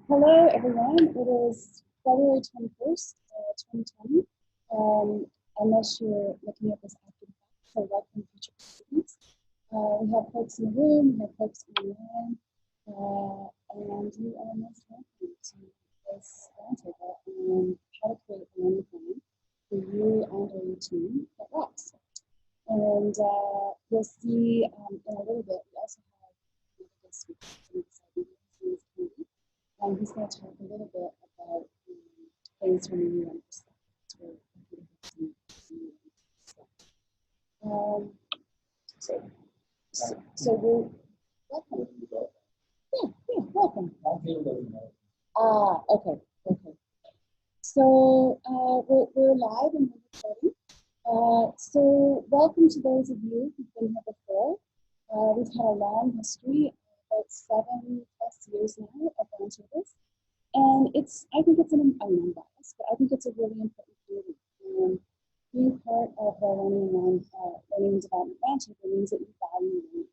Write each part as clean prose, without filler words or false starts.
Hello, everyone. It is February 21st, 2020. Unless you're looking at this after the fact, so welcome future participants. We have folks in the room, we have folks online, and you are most welcome to this roundtable on how to create a learning plan for you and or your team that rocks. And you'll see in a little bit, we also have another guest speaker from the side. And he's going to talk a little bit about things from a UN perspective. So we're welcome. Yeah, welcome. Okay. So we're live and we're recording. So welcome to those of you who've been here before. We've had a long history, about 7+ years now of roundtables. And I think it's I'm non-biased, but I think it's a really important community. Being part of the Learning and Development Roundtable means that you value learning.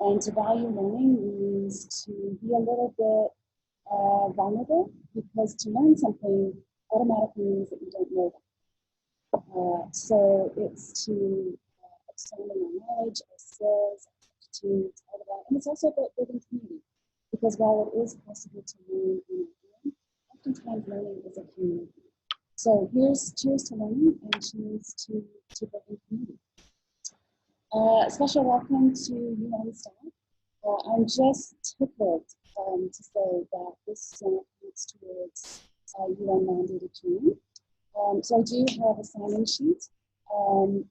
And to value learning means to be a little bit vulnerable, because to learn something automatically means that you don't know that. So it's to expand on our knowledge, our skills, our attitudes, all of that. And it's also about building community, because while it is possible to learn in a room, oftentimes learning is a community. So cheers to learning and cheers to building community. Special welcome to UN staff. I'm just tickled to say that this points towards UN mandated training. So I do have a sign-in sheet.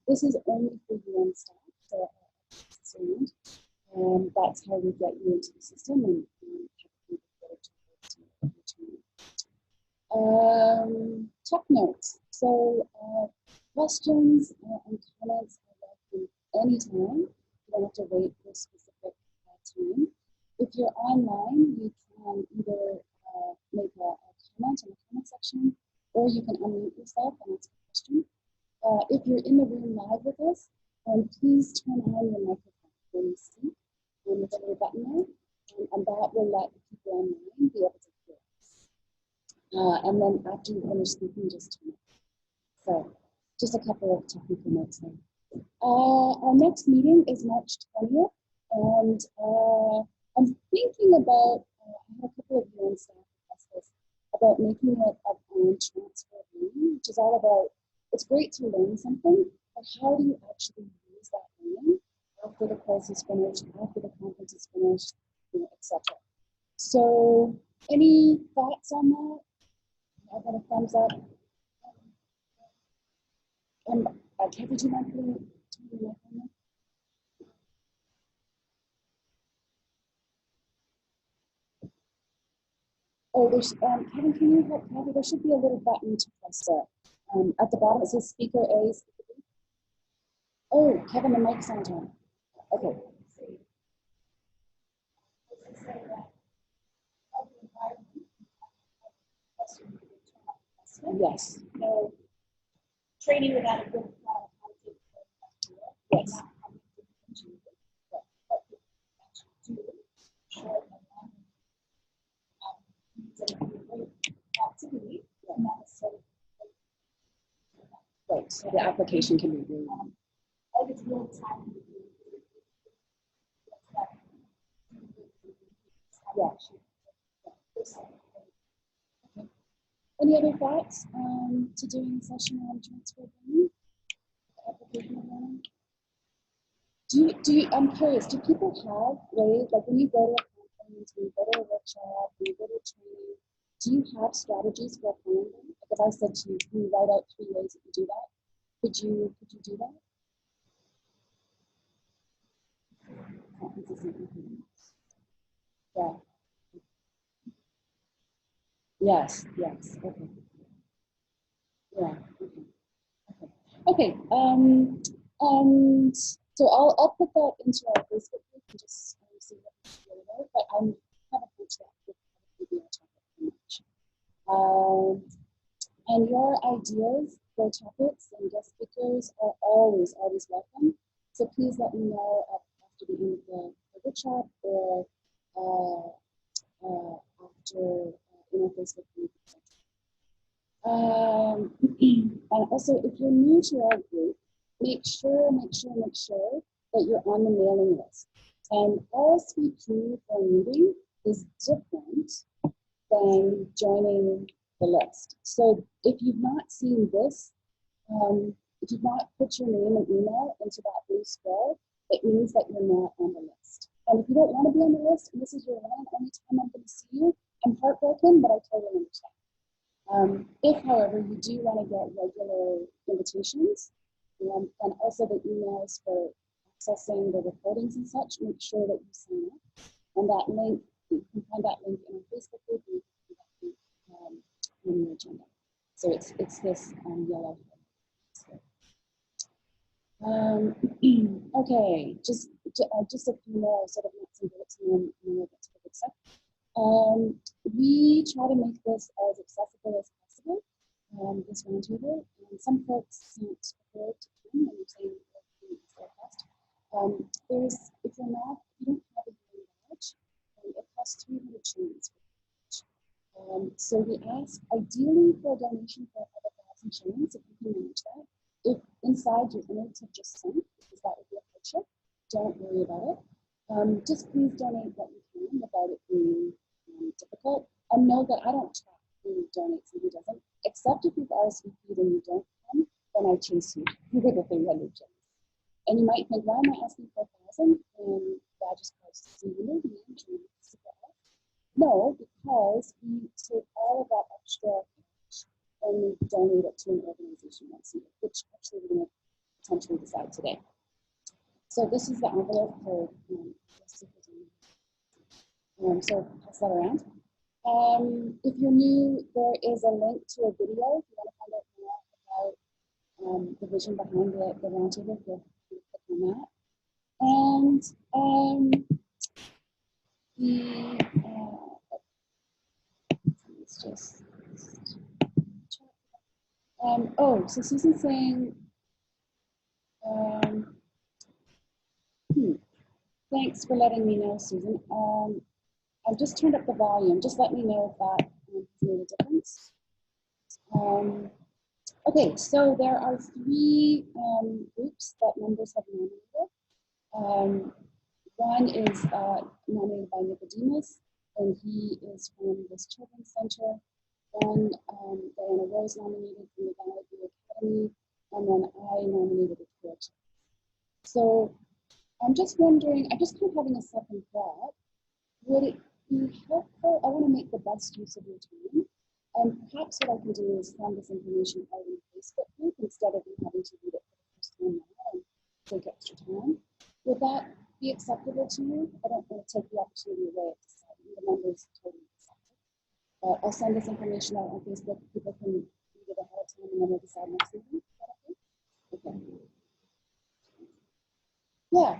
This is only for UN staff, so that's how we get you into the system and check notes. So questions and comments are welcome anytime. You don't have to wait for a specific time. If you're online, you can either make a comment in the comment section, or you can unmute yourself and ask a question. If you're in the room live with us, please turn on your microphone when you speak. There's a little button there, and that will let the people online be able to hear us. And then after you finish speaking, just turn it. So just a couple of technical notes there. Our next meeting is March 20th, and I'm thinking about, I had a couple of UN staff discuss this, about making it a transfer learning, which is all about, it's great to learn something, but how do you actually use that learning after the course is finished, after the conference is finished, etc. So any thoughts on that? I've got a thumbs up. Kevin, would you mind putting your mic on there? Oh, there's, Kevin, can you help Kevin? There should be a little button to press there. At the bottom it says speaker A, speaker B. Oh, Kevin, the mic's on time. Okay. Yes. No training without a good plan. Yes. Right, so the application can be really yeah. Okay. Any other thoughts to doing a session on transfer learning? Application of learning? Do you, I'm curious, do people have ways, like when you go to a conference, when you go to a workshop, when you go to a training, do you have strategies for applying them? Like if I said to you, can you write out 3 ways that you do that? Could you do that? Yeah. Yes. Okay. Yeah. Okay. And so I'll put that into our Facebook group and just see what it's really about. But I haven't reached that with the topic much. And your ideas for topics and guest speakers are always welcome. So please let me know after the end of the workshop or after Facebook group, etc. And also, if you're new to our group, make sure that you're on the mailing list. And RSVP for a meeting is different than joining the list. So if you've not seen this, if you've not put your name and email into that blue square, it means that you're not on the list. And if you don't want to be on the list, and this is your one and only time I'm going to see you, I'm heartbroken, but I totally understand. If, however, you do want to get regular invitations, and also the emails for accessing the recordings and such, make sure that you sign up. And that link, you can find that link in our Facebook group, and you can find that link on your agenda. So it's this yellow. Okay, just a few more sort of nuts and bolts, and then we'll get to the good stuff. We try to make this as accessible as possible, this roundtable, and some folks don't prefer to come when you say it's broadcast. If you don't have a yearly badge, it costs 300 shillings for the badge. So we ask, ideally, for a donation for 1,000 shillings, if you can manage that. If inside your innards have just sunk, because that would be a hardship, don't worry about it. Just please donate what you can without it being difficult. And know that I don't track who donates and who doesn't, except if you've RSVP'd and you don't come, then I chase you with the 300 shillings. And you might think, why am I asking for 1,000 when that just costs 300? No, because we take all of that extra cash and we donate it to an organization once a year, which actually we're going to potentially decide today. So this is the envelope for so pass that around. If you're new, there is a link to a video if you want to find out more about the vision behind the roundtable. You'll click on that. And let's just oh, so Susan's saying, thanks for letting me know, Susan. I've just turned up the volume. Just let me know if that has made a difference. Okay, so there are 3 groups that members have nominated. One is nominated by Nicodemus, and he is from this children's center. One, Diana Rose nominated from the Valley View Academy, and then I nominated the Twitch. So I'm just wondering, I'm just kind of having a second thought. Would it be helpful? I want to make the best use of your time. And perhaps what I can do is send this information out in the Facebook group instead of you having to read it for the first time now and take extra time. Would that be acceptable to you? I don't want to take the opportunity away of deciding. The members totally decide. I'll send this information out on Facebook. People can read it ahead of time and then we'll decide next week. Is that okay? Okay. Yeah.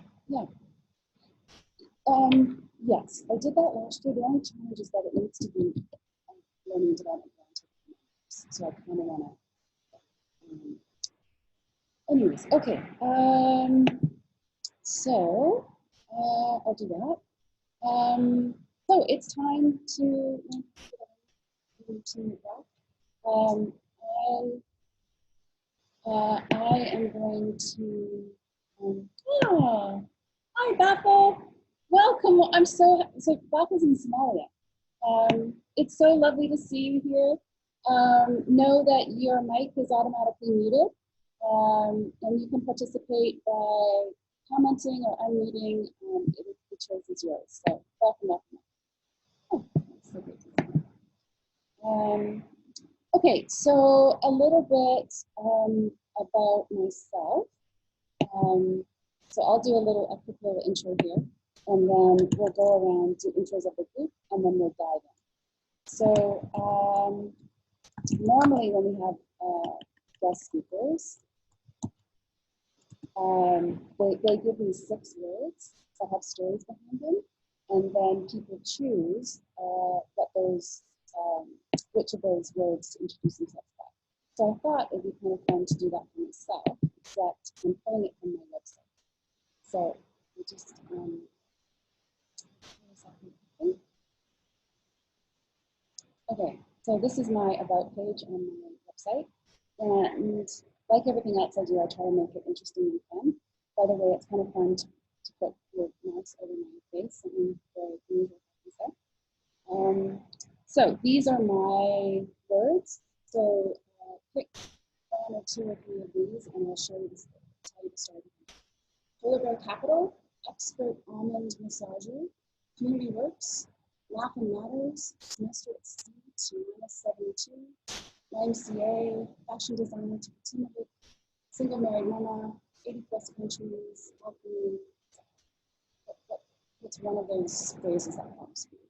Yes, I did that last year. The only challenge is that it needs to be learning and development roundtable. So I kind of want to. Anyways, okay. So I'll do that. So it's time to I am going to. Hi, Bethel. Welcome. I'm so Bethel's in Somalia. It's so lovely to see you here. Know that your mic is automatically muted, and you can participate by commenting or unmuting. The choice is yours. So welcome. Oh, that's so great to see you. Okay, so a little bit about myself. So I'll do a quick little intro here, and then we'll go around to intros of the group, and then we'll dive in. So normally when we have guest speakers, they give me 6 words that have stories behind them, and then people choose which of those words to introduce themselves by. So I thought it would be kind of fun to do that for myself, except I'm pulling it from my website. So we just okay. So this is my about page on my website. And like everything else I do, I try to make it interesting and fun. By the way, it's kind of fun to put your mouse over my face and the usual stuff. So these are my words. So pick one or two or three of these, and I'll show you this. Tell you the story. Polar bear capital, expert almond massager, community works, Laughing Matters, semester at sea to -72, YMCA, fashion designer to Timothy, single married mama, 80+ countries, alchemy. What's one of those phrases that comes to you?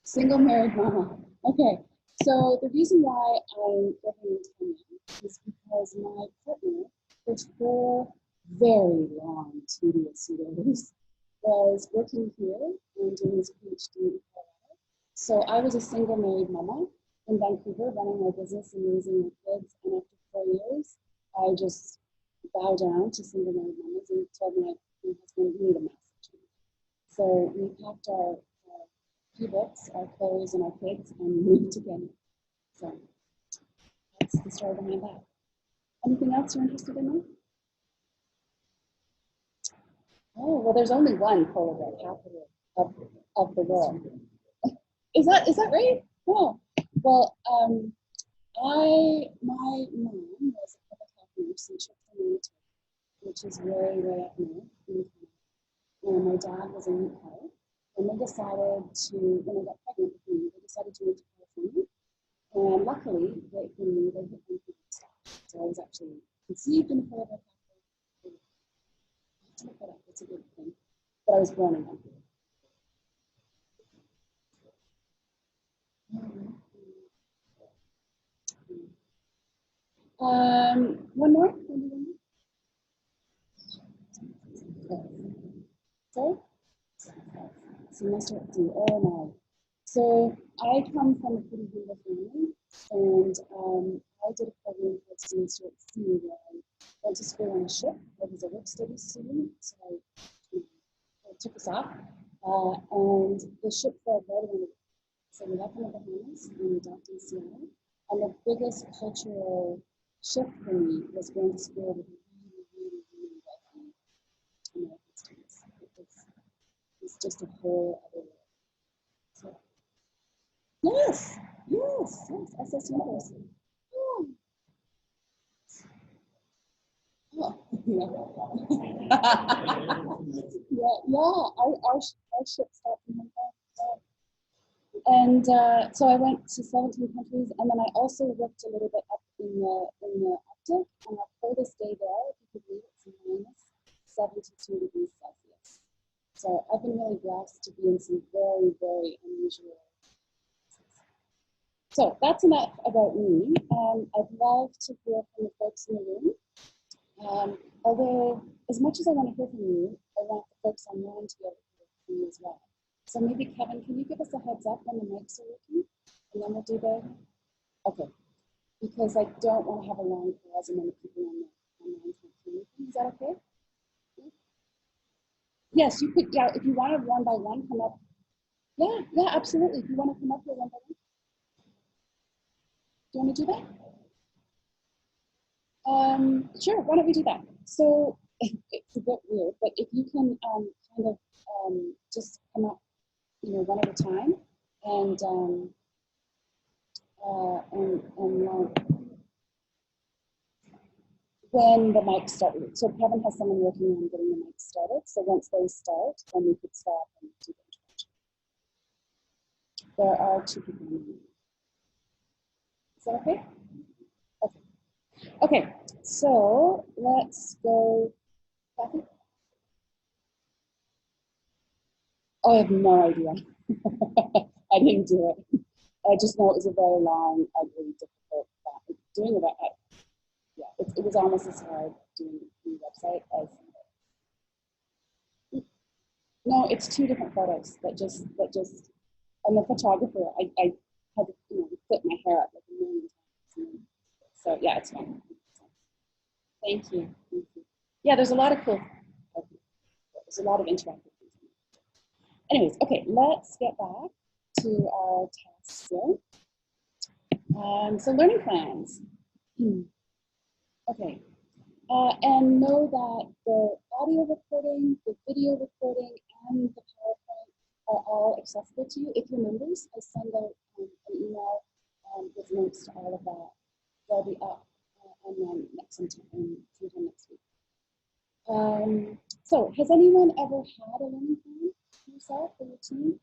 Single married mama. Okay, so the reason why I'm living in Kenya is because my partner, for 4 very long, tedious years, was working here and doing his PhD in Colorado. So I was a single married mama in Vancouver, running my business and raising my kids. And after 4 years, I just bowed down to single married mamas and told my husband, we need a massive change. So we packed our few books, our clothes, and our kids, and we moved to Guinea. So that's the story behind that. Anything else you're interested in? Oh, well, there's only one polar bear capital of the world. Is that right? Oh, well, my mom was a public health nurse in Chipton, which is way up north. And my dad was a meat cutter. And they decided to, when I got pregnant with me, they decided to move to California. And luckily, they hit one stop. So I was actually conceived in the polar bear capital. I have to look that up. It's a good thing. But I was born in Vancouver. One more? Sorry? Semester at sea. Oh no. So I come from a pretty beautiful family, and I did a program called Semester at Sea where I went to school on a ship. I was a work study student, so I took us off, and the ship failed right away. So we left in the Bahamas and we docked in Seattle. And the biggest cultural shift for me was going to school with really wealthy American students. It's just a whole other world. So, yes, SS University. Oh. Our ship stopped in Hong Kong. And so I went to 17 countries, and then I also worked a little bit up in the Arctic, and our coldest day there, if you could believe it's -72 degrees Celsius. So I've been really blessed to be in some very unusual places. So that's enough about me. I'd love to hear from the folks in the room. Although, as much as I want to hear from you, I want the folks online to be able to hear from you as well. So maybe, Kevin, can you give us a heads up when the mics are working? And then we'll do the, okay. Because I don't want to have a long pause and then the people on the online can't hear anything. Is that okay? Yes, you could, yeah, if you want to one by one come up. Yeah, absolutely. If you want to come up here one by one. Do you want to do that? Sure, why don't we do that? So it's a bit weird, but if you can kind of just come up, one at a time, and when the mics start. So Kevin has someone working on getting the mics started. So once they start, then we could stop and do the introduction. There are 2 people in the room. Is that okay? Okay, so let's go. Kathy? Oh, I have no idea. I didn't do it. I just know it was a very long, ugly, difficult doing it. Yeah, it was almost as hard doing the website as. No, it's 2 different photos that just. I'm a photographer. I had to flip my hair up like a million times. So yeah, it's fine. Thank you. Yeah, there's a lot of cool. There's a lot of interactive things. Anyways, okay, let's get back to our tasks here. So learning plans. Okay. And know that the audio recording, the video recording, and the PowerPoint are all accessible to you. If you're members, I send out an email with links to all of that. They'll be up online sometime next week. So has anyone ever had a learning plan for yourself or your team?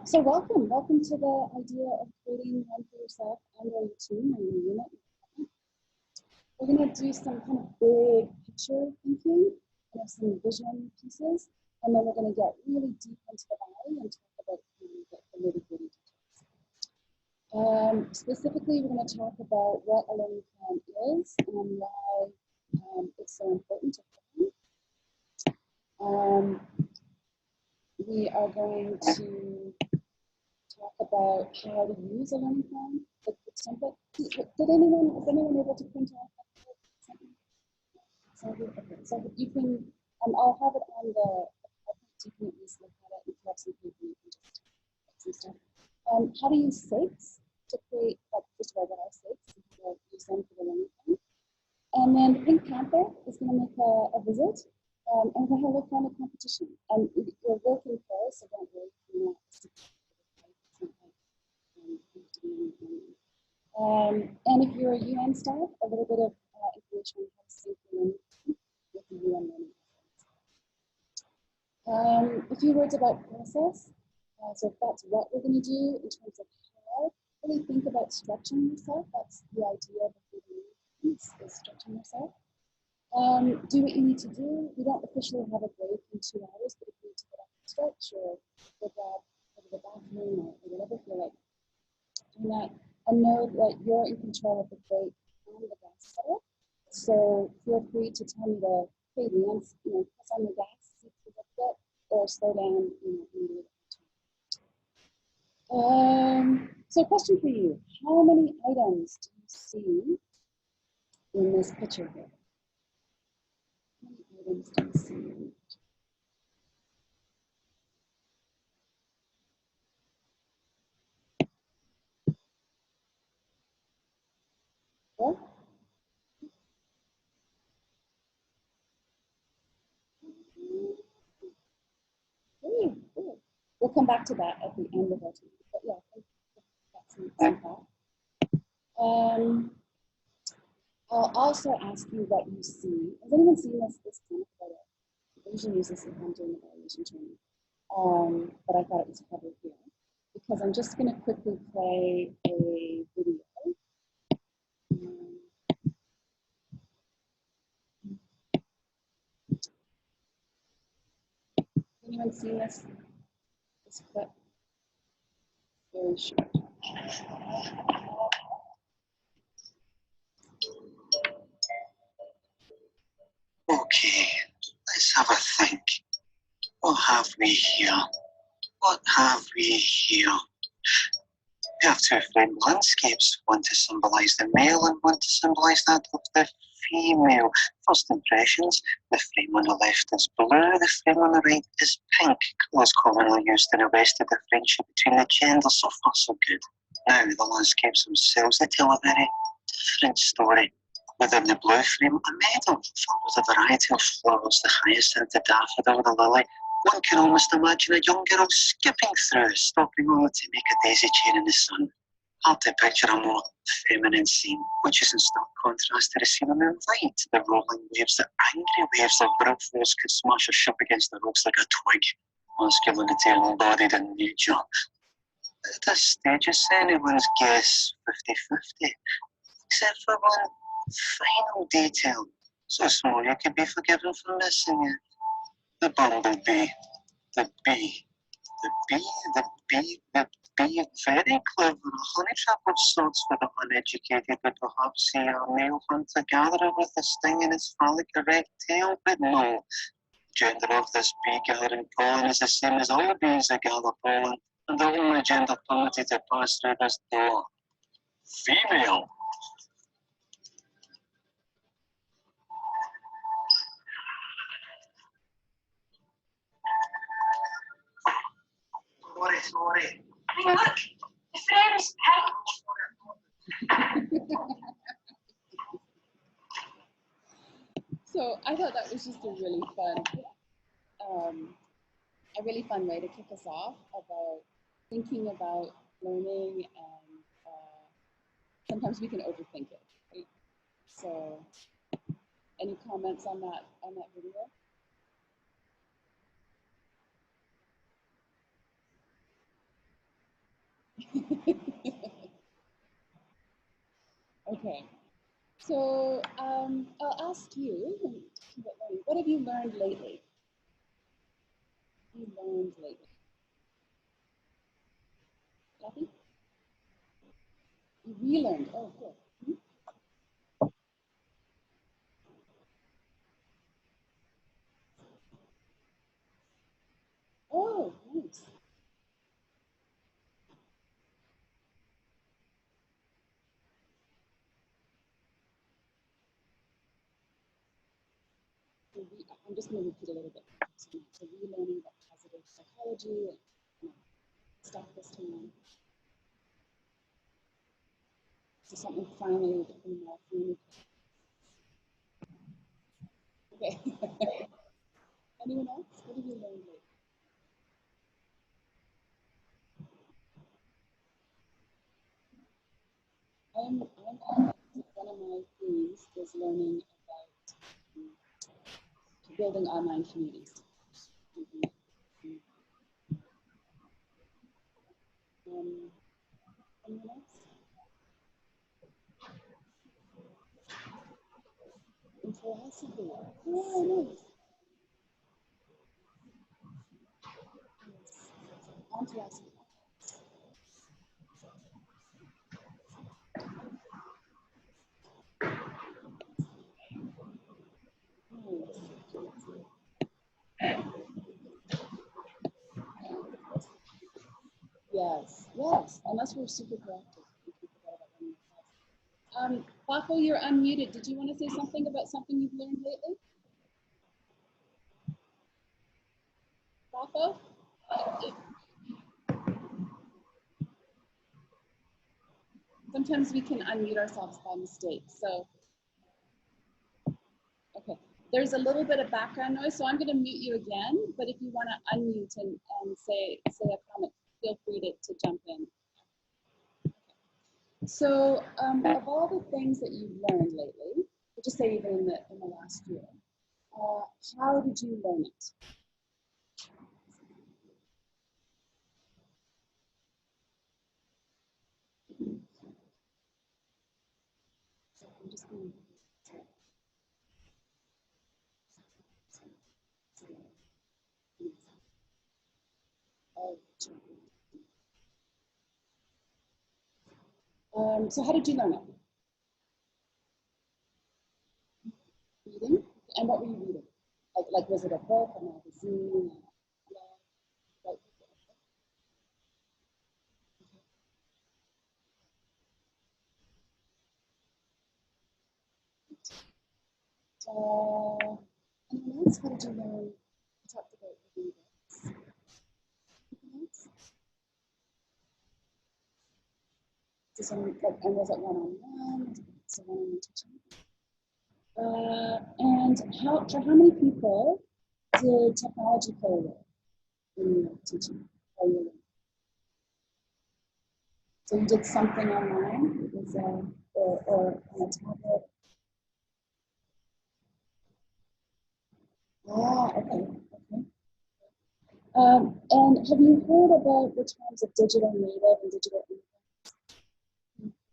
So welcome to the idea of creating one for yourself and or your team or your unit. We're going to do some kind of big picture thinking, kind of some vision pieces, and then we're going to get really deep into the valley and talk about the nitty-gritty details. Specifically, we're going to talk about what a learning plan is and why it's so important to plan. We are going to talk about how to use a learning plan, the template. Is anyone able to print off something? Okay, so you can, I'll have it on the PowerPoint. You can at least look at it. If you have some paper, you can just write some stuff. How to use SIGs to create, first of all, what are SIGs? Use them for the learning plan. And then Pink Panther is going to make a visit. And we're going to look on a competition. And we're working for us, so don't worry. And if you're a UN staff, a little bit of information on how to sync your learning with the UN learning. A few words about process. So if that's what we're going to do in terms of how, really think about stretching yourself. That's the idea of the learning is stretching yourself. Do what you need to do. We don't officially have a break in 2 hours, but if you need to get up and stretch or go to the bathroom or whatever you feel like doing that, and know that you're in control of the break and the gas pedal. So feel free to tell me to, hey, Lee-Anne, press on the gas a little bit, or slow down, So question for you: how many items do you see in this picture here? Items do you see? What? Good. We'll come back to that at the end of our talk. But yeah, I think that's some thought. I'll also ask you what you see. Has anyone seen this kind of photo? I usually use this if I'm doing evaluation training. But I thought it was covered here because I'm just going to quickly play a video. Anyone seen this clip? Very short. Okay, let's have a think. What have we here? What have we here? We have two framed landscapes, one to symbolise the male and one to symbolise that of the female. First impressions, the frame on the left is blue, the frame on the right is pink. Colours commonly used in the West to differentiate between the genders, so far so good. Now, the landscapes themselves, they tell a very different story. Within the blue frame, a meadow filled with a variety of flowers, the hyacinth, the daffodil, the lily. One can almost imagine a young girl skipping through, stopping only to make a daisy chain in the sun. Hard to picture a more feminine scene, which is in stark contrast to the scene on the right. The rolling waves, the angry waves like brute force could smash a ship against the rocks like a twig. Masculinity embodied in nature. At this stage, it's anyone's guess 50-50, except for one final detail. So small you could be forgiven for missing it. The bumblebee, the bee, very clever, a honey trap of sorts for the uneducated, but perhaps see a male hunter-gatherer with a sting in its phallic erect tail, but no. Gender of this bee gathering pollen is the same as all bees that gather pollen, and the only gender permitted to pass through this door. Female. sorry. I mean, look, the friend's So I thought that was just a really fun way to kick us off about thinking about learning, and sometimes we can overthink it, right? So, any comments on that video? Okay, so I'll ask you, what have you learned lately? Kathy? You relearned. Oh, good. Oh, nice. I'm just going to repeat a little bit. So relearning about positive psychology and stuff this time. So something finally Okay. Anyone else? What have you learned lately? One of my themes is learning about building online communities. Anyone else? And philosophy. Oh, nice. On philosophy. Yes, unless we're super proactive. Bafo, you're unmuted. Did you want to say something about something you've learned lately? Bafo? Sometimes we can unmute ourselves by mistake, so. Okay, there's a little bit of background noise, so I'm going to mute you again, but if you want to unmute and say a comment, feel free to jump in. So of all the things that you've learned lately, we'll just say even in the last year, how did you learn it? So I'm just going to so how did you learn it? Reading? And what were you reading? Like was it a book, a magazine? Anyone else? How did you learn? You talked about reading books. Anyone else? And was it one-on-one? Was it one-on-one teaching? And for how many people did technology play a role in your teaching? So you did something online? It was or on a tablet? Okay. And have you heard about the terms of digital native and digital immigrant?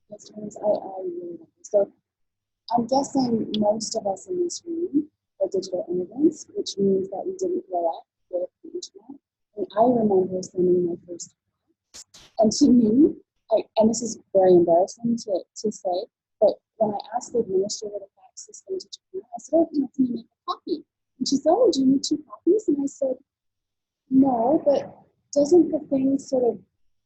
Those terms, I really like them. So I'm guessing most of us in this room are digital immigrants, which means that we didn't grow up with the internet. And I remember sending my first class, and to me, and this is very embarrassing to say, but when I asked the administrator to fax this thing to Japan, I said, oh, can you make a copy? And she said, oh, do you need 2 copies? And I said, no, but doesn't the thing sort of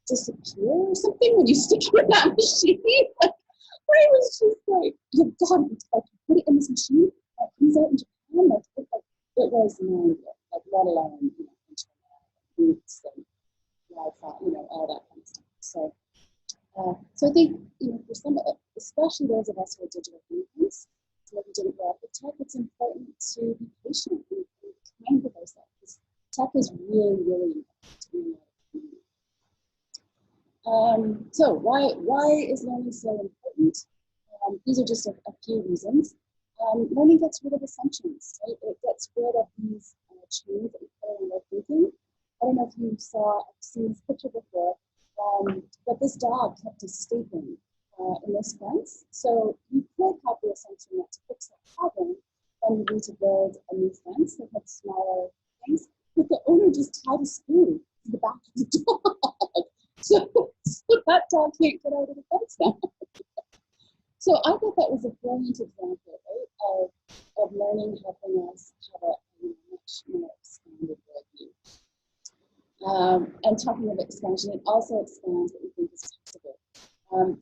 disappear or something when you stick it in that machine? I was just like, you've got to put it in this machine that comes out in Japan. It was mind-blowing, let alone, internet, weeks, and alpha, all that kind of stuff. So I think, for some, especially those of us who are digital humans, who didn't grow up with tech, it's important to be patient and kind with ourselves. Tech is really, really important. So why is learning so important? These are just a few reasons. Learning gets rid of assumptions, right? It gets rid of these chains that we put in our thinking. I don't know if you I've seen this picture before, but this dog kept escaping in this fence. So you could have the assumption that to fix that problem, then you need to build a new fence that had smaller things. But the owner just tied a screw to the back of the dog. So that dog can't get out of the fence now. So I thought that was a brilliant example, right, of learning helping us have a much more expanded worldview. And talking of expansion, it also expands what we think is possible.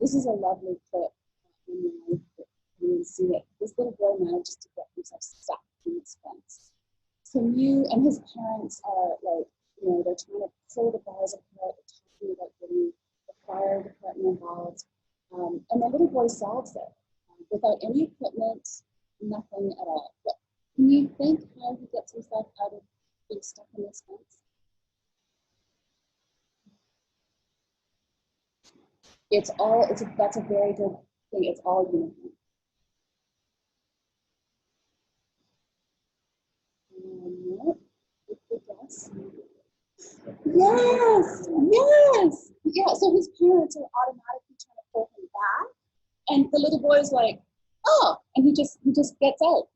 This is a lovely clip. You can see it. This little boy manages to get himself stuck in this fence. And his parents are like, they're trying to pull the bars apart, they're talking about getting the fire department involved. And the little boy solves it without any equipment, nothing at all. But can you think how he gets himself out of being stuck in this fence? That's a very good thing. It's all uniform. Yes. Yes. Yeah. So his parents are automatically trying to pull him back, and the little boy is like, "Oh!" And he just gets out.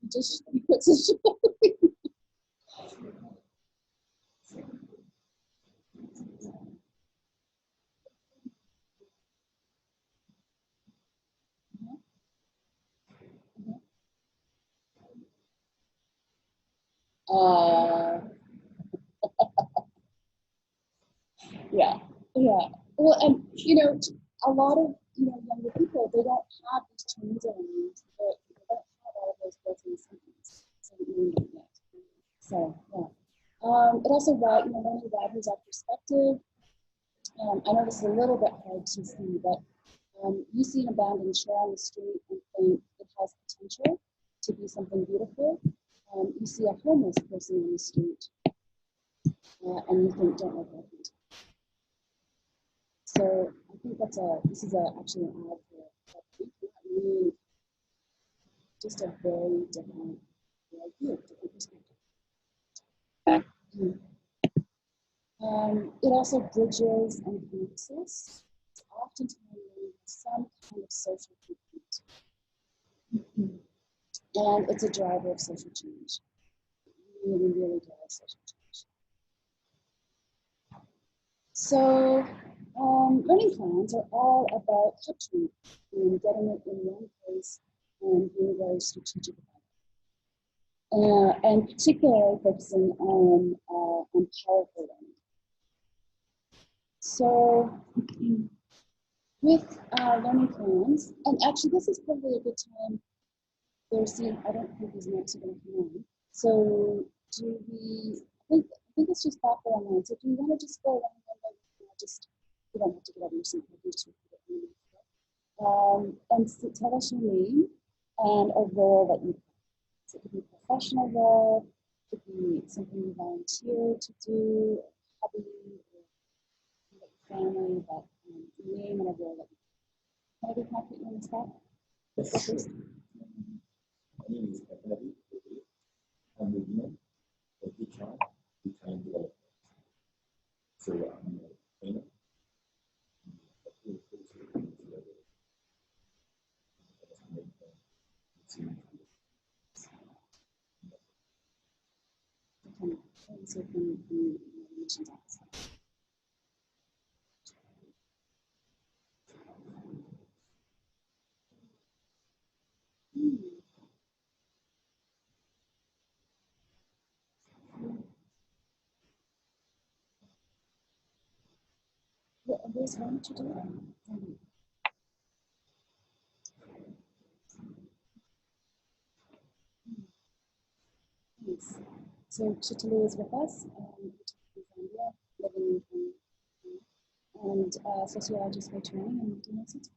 He puts his shoe. Yeah. Well, and a lot of younger people, they don't have these chains around. They don't have all of those built-in symptoms. So yeah. It also learning widens our perspective. I know this is a little bit hard to see, but you see an abandoned chair on the street and think it has potential to be something beautiful. You see a homeless person on the street and you think, don't let that happen. So I think this is actually an ad for really just a very different view, different perspective. It also bridges and connects us. It's oftentimes some kind of social component. And it's a driver of social change. Really, really drives social change. So learning plans are all about capturing and getting it in one place and being very strategic about it. And particularly focusing on powerful learning. So with learning plans, and actually this is probably a good time. I don't think these notes are going to come on. So I think it's just back online. So do you want to just go around you don't have to get out of your seat, you can just repeat it. And tell us your name and a role that you have. So it could be a professional role, it could be something you volunteer to do, a hobby, or family, but name and a role that you have. Can I put you on the spot? Yes. My name is Abigail Adams. I'm the Guinean, a teacher, and developer. So I'm a trainer. Liz, why don't you do that? Thanks. So Chitalu is with us, living in and sociologist by training, and do most of the time.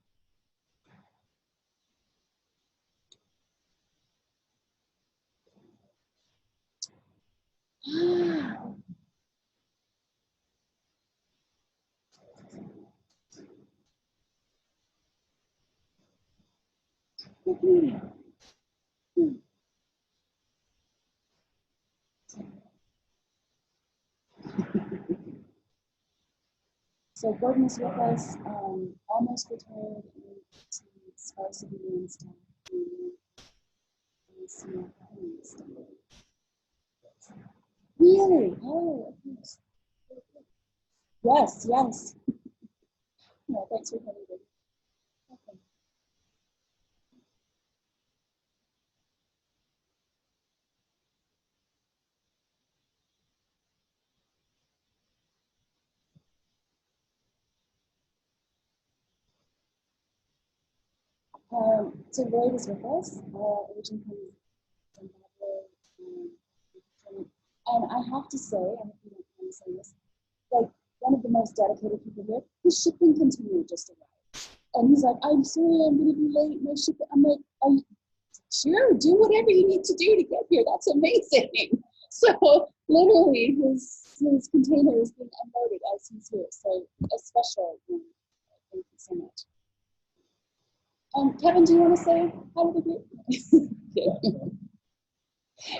So Gordon is with us, almost retired in sparsity and stuff. Really? Oh, yes. Yes, yes. No, thanks for coming. Okay. So Lloyd is with us, originally from Zimbabwe, and I have to say, and if you don't mind saying this, like one of the most dedicated people here, his shipping container just arrived. And he's like, I'm sorry, I'm gonna be late, my shipping. I'm like, are you sure, do whatever you need to do to get here. That's amazing. So literally his container is being unloaded as he's here. So a special thank you so much. Kevin, do you want to say hi to the group?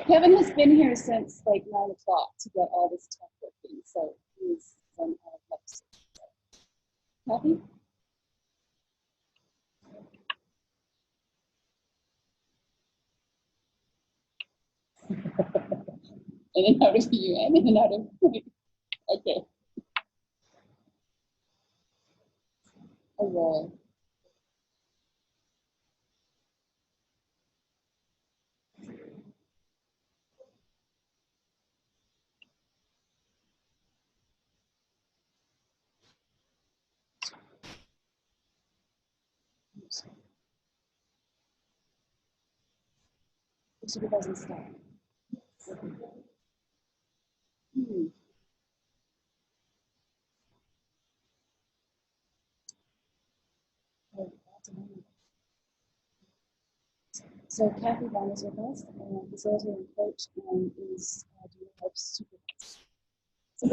Kevin has been here since like 9 o'clock to get all this stuff working. So he's done all of that. Kathy? In and out of UN, in and out of, okay. Oh, the supervising staff. So Kathy Vaughn is with us, facilitator and coach, and is doing help supervise. So,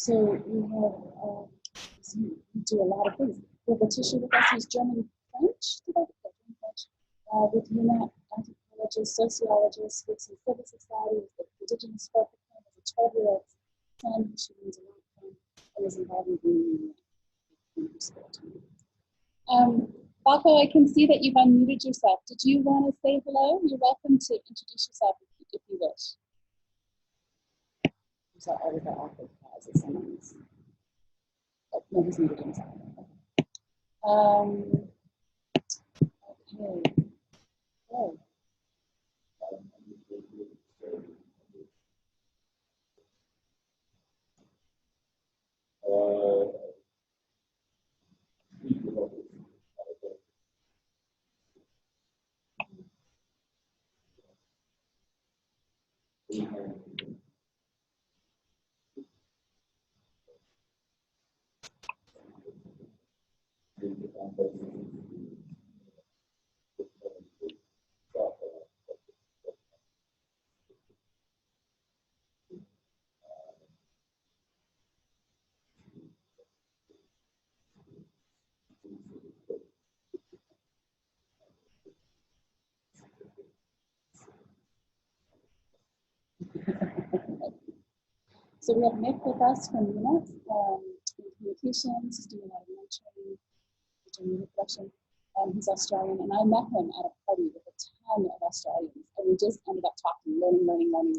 So we have, we do a lot of things. We have Letitia with us, who's German French, did I get that? German French? With UNET, anthropologist, sociologist, with some civil society, with the indigenous folk, as a 12-year-old friend who she learns a lot from and is involved in Guinean in her spare time. Bako, I can see that you've unmuted yourself. Did you want to say hello? You're welcome to introduce yourself if you wish. I'm sorry, I was that awkward pause as someone's. Oh, no, he's muted himself. Okay. Oh. So we have Nick with us from UNET in communications. He's doing a lot of mentoring, media production. He's Australian, and I met him at a party with a ton of Australians, and we just ended up talking, learning.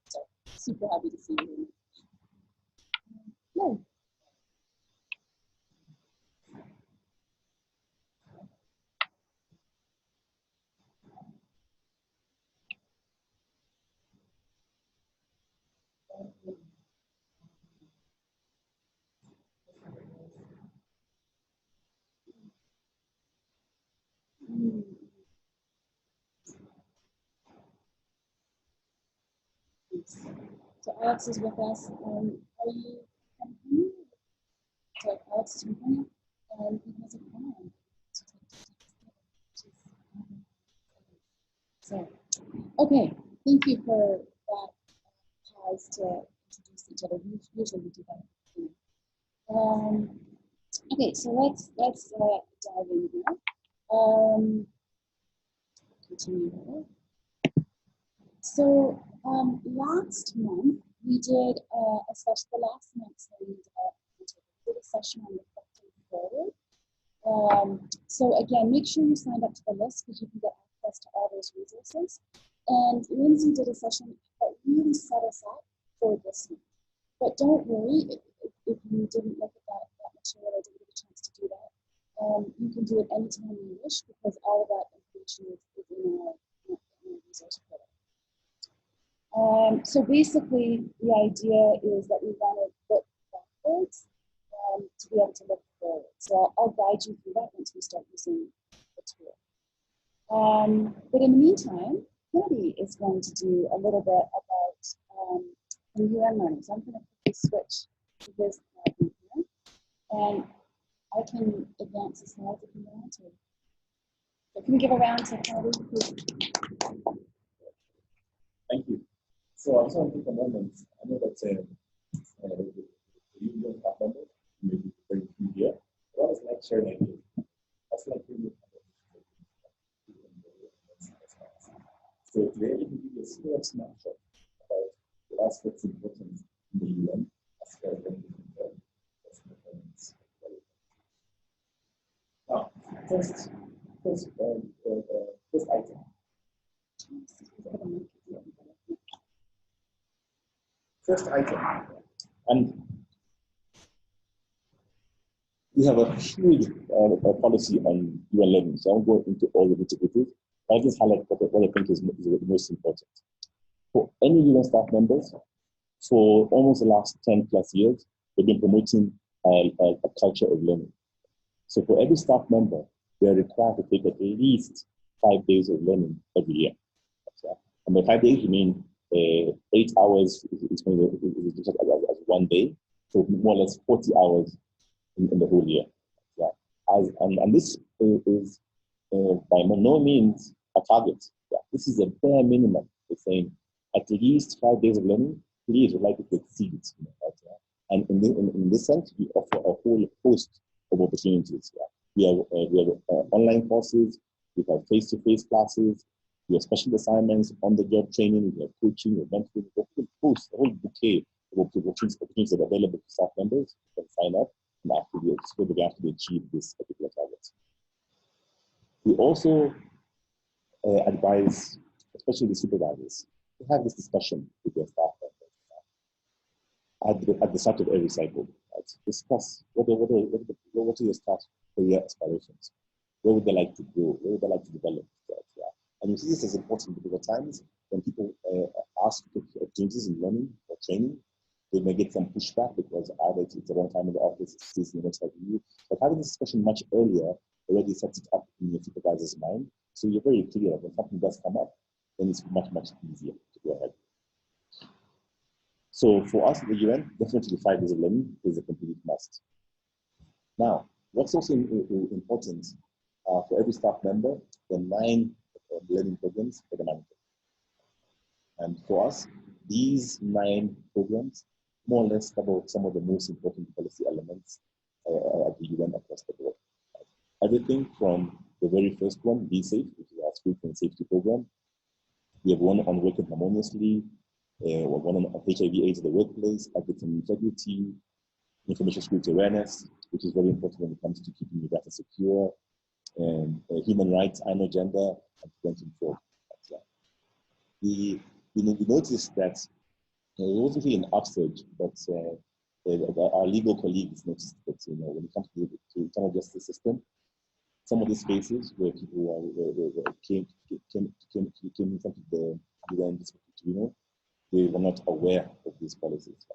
So super happy to see you. Yeah. So Alex is with us. Are you from Guinea? So Alex is from Guinea, and he has a plan. So, okay, thank you for that pause to introduce each other. Usually we do that. Okay, so let's dive in here. Continue here. So last month we did a session. The last month's Learning and Development Roundtable, we did a session on reflecting forward. So again, make sure you signed up to the list because you can get access to all those resources. And Lindsay did a session that really set us up for this month. But don't worry if you didn't look at that material or didn't get a chance to do that. You can do it anytime you wish because all of that information is in our resource portal. So basically, the idea is that we want to look backwards to be able to look forward. So I'll guide you through that once we start using the tool. But in the meantime, Kennedy is going to do a little bit about UN learning. So I'm going to quickly switch to this here. And I can advance the slides if you want to. So can we give a round to Kennedy, please? Thank you. So I just want to take a moment. I know that the union staff members may be very few here. What is like sharing ideas? That's like really. So today we can give you a small snapshot about the aspects important in the UN as far as now, first item. First item, and we have a huge policy on UN learning, so I won't go into all the nitty-gritties. I'll just highlight what I think is the most important. For any UN staff members, for almost the last 10 plus years, we've been promoting a culture of learning. So for every staff member, they are required to take at least 5 days of learning every year. And by 5 days, you mean 8 hours is just as 1 day, so more or less 40 hours in the whole year. Yeah. And this is by no means a target. Yeah. This is a bare minimum. We're saying at least 5 days of learning, please would like to exceed it. Right? Yeah. And in this sense, we offer a whole host of opportunities. Yeah. We have online courses, we have face-to-face classes, We have special assignments, on-the-job training, we have coaching, we have mentoring, we have a whole bouquet of opportunities that are available to staff members. You can sign up and actually achieve this particular target. We also advise, especially the supervisors, to have this discussion with their staff members at the start of every cycle. Right? Discuss what are your staff career aspirations? Where would they like to grow? Where would they like to develop? Right? Yeah. And you see this is important because at times when people ask for opportunities in learning or training, they may get some pushback because either it's the wrong time in the office, it's the next you. But having this discussion much earlier already sets it up in your supervisor's mind. So you're very clear when something does come up, then it's much, much easier to go ahead. So for us at the UN, definitely 5 days of learning is a complete must. Now, what's also important for every staff member, the 9 learning programs for the manager. And for us, these 9 programs more or less cover some of the most important policy elements at the UN across the board. Everything from the very first one, Be Safe, which is our school and safety program. We have one on working harmoniously, one on HIV/AIDS in the workplace, advocating integrity, information security awareness, which is very important when it comes to keeping your data secure, and human rights, I know gender, and preventing fraud. We noticed that it wasn't really an upsurge, but our legal colleagues noticed that when it comes to the internal justice system, some of these cases where people came in front of the UN tribunal, they were not aware of these policies.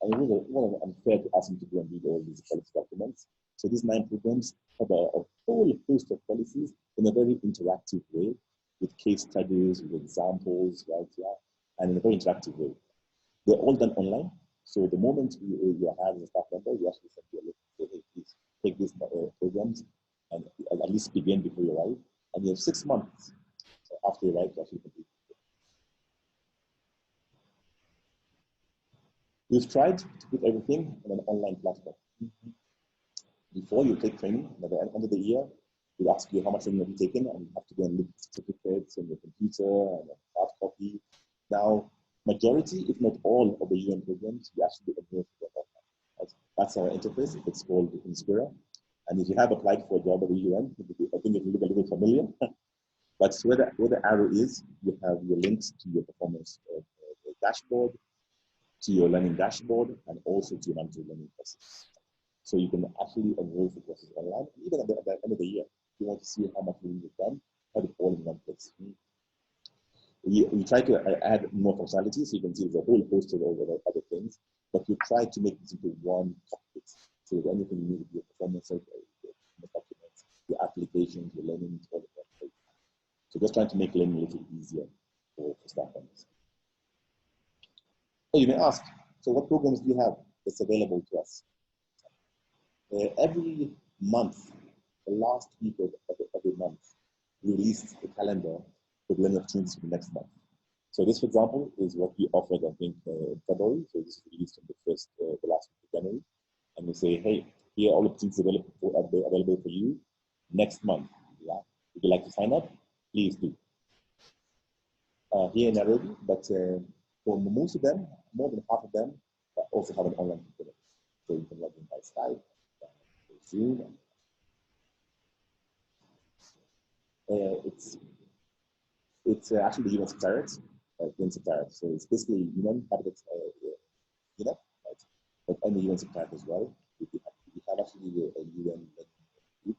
And it was unfair to ask them to go and read all these policy documents. So these 9 programs cover a whole host of policies in a very interactive way, with case studies, with examples, right? Yeah, and in a very interactive way. They're all done online. So the moment you have as a staff member, you actually send you a link and say, hey, please take these programs and at least begin before you arrive. And you have 6 months after you arrive to actually complete it. We've tried to put everything on an online platform. Before you take training, at the end of the year, we'll ask you how much training have you taken, and you have to go and look at certificates on your computer and a hard copy. Now, majority, if not all, of the UN programs, we actually enroll for online. That's our interface. It's called Inspira. And if you have applied for a job at the UN, I think it will look a little familiar. But where the arrow is, you have your links to your performance dashboard, to your learning dashboard, and also to your mandatory learning courses. So you can actually enroll for courses online. Even at the end of the year, if you want to see how much learning you've done, have it all in one place. We try to add more functionality, so you can see there's a whole host of other things, but we try to make this into one cockpit. So if anything you need, your performance documents, your applications, your learning, all of that. So just trying to make learning a little easier for staff members. So you may ask, so what programs do you have that's available to us? Every month, the last week of every month, we release a calendar for learning opportunities for the next month. So this, for example, is what we offered, I think, in February. So this is released from the last week of January. And we say, hey, here are all opportunities available for you next month. Yeah? If you'd like to sign up, please do. Here in Nairobi, but for most of them, more than half of them, also have an online component. So you can log in by Skype, Zoom. It's actually the UN Secretariat, So it's basically UN habitat, right? But and the UN Secretariat as well. We have actually a UN group,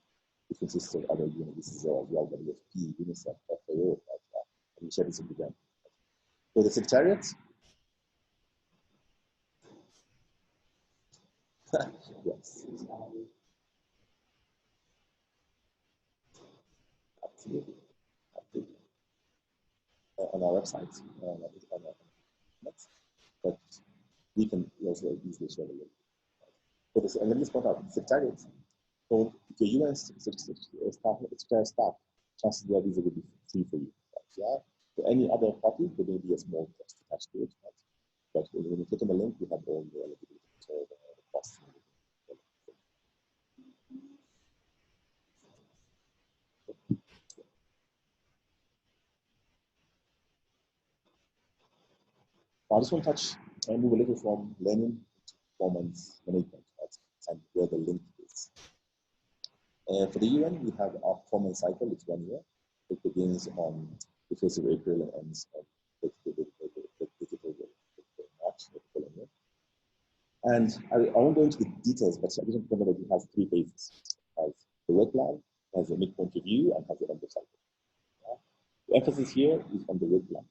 which consists of other UN agencies as well, WFP, UNICEF, FAO, and we share this with them. So the Secretariat. Yes. Absolutely. On our website, but we can also easily share the link. But this, and let me just point out, the Secretariat, so if your UN staff, chances are these will be free for you. Right? Yeah. For any other party, there may be a small cost attached to it. Right? But when you click on the link, you have all the eligibility for the costs. I just want to touch and move a little from learning to performance management, right, and where the link is. For the UN, we have our performance cycle. It's 1 year. It begins on the 1st of April and ends on the March. And I won't go into the details, but I just remember that it has 3 phases. It has the work plan, has a midpoint review, and has the end of cycle. Yeah? The emphasis here is on the work plan.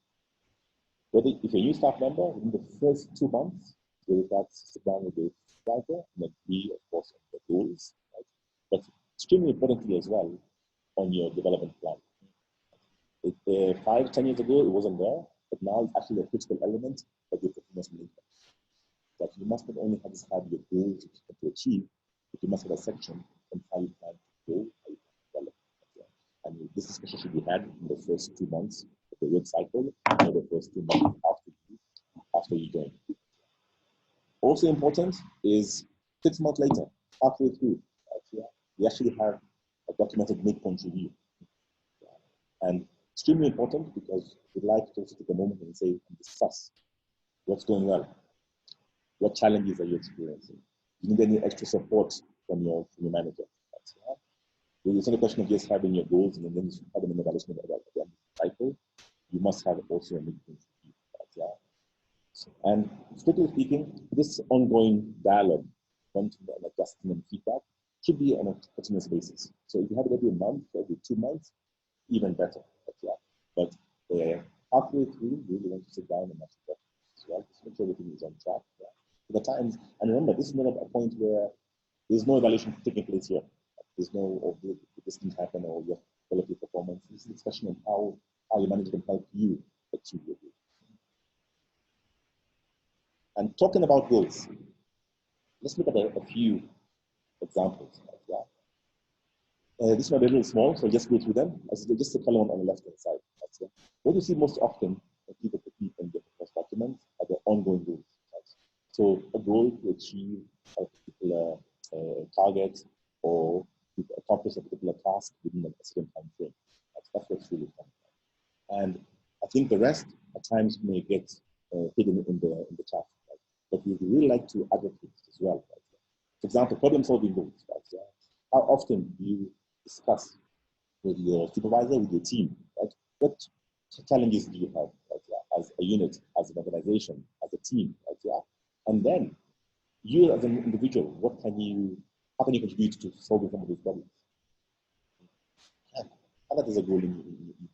Whether if you're a new staff member, in the first 2 months, you will start to sit down with the supervisor and agree, of course, on the goals, right? But extremely importantly as well, on your development plan. 5-10 years ago, it wasn't there, but now it's actually a critical element of your performance management. That you must not only have your goals to achieve, but you must have a section on how you plan to grow, how you plan to develop. And this discussion should be had in the first 2 months of the work cycle, or the first 2 months after you join. Also important is 6 months later, halfway through, we actually have a documented midpoint review. And extremely important because we'd like to also take a moment and say and discuss what's going well. What challenges are you experiencing? Do you need any extra support from your manager? It's not a question of just having your goals and then just having an evaluation at the end of the cycle. You must have also a midpoint review. And strictly speaking, this ongoing dialogue, and adjustment and feedback should be on a continuous basis. So if you have it every month, every 2 months, even better. But halfway through, we really want to sit down and actually talk as well, to make sure everything is on track. For the times, and remember, this is not a point where there's no evaluation taking place here. There's no, or this didn't happen, or your quality performance. This is a discussion on how your manager can help you achieve your goals. And talking about goals, let's look at a few examples. This might be a little small, so I'll just go through them. Just the column on the left-hand side. What you see most often when people compete in the performance documents are the ongoing goals. So a goal to achieve a particular target or to accomplish a particular task within a certain time frame. That's what's really common. And I think the rest at times may get hidden in the chat. But we really like to advocate as well. For example, problem-solving goals. How often do you discuss with your supervisor, with your team, what challenges do you have as a unit, as an organization, as a team, and then you as an individual, how can you contribute to solving some of these problems? And that is a goal in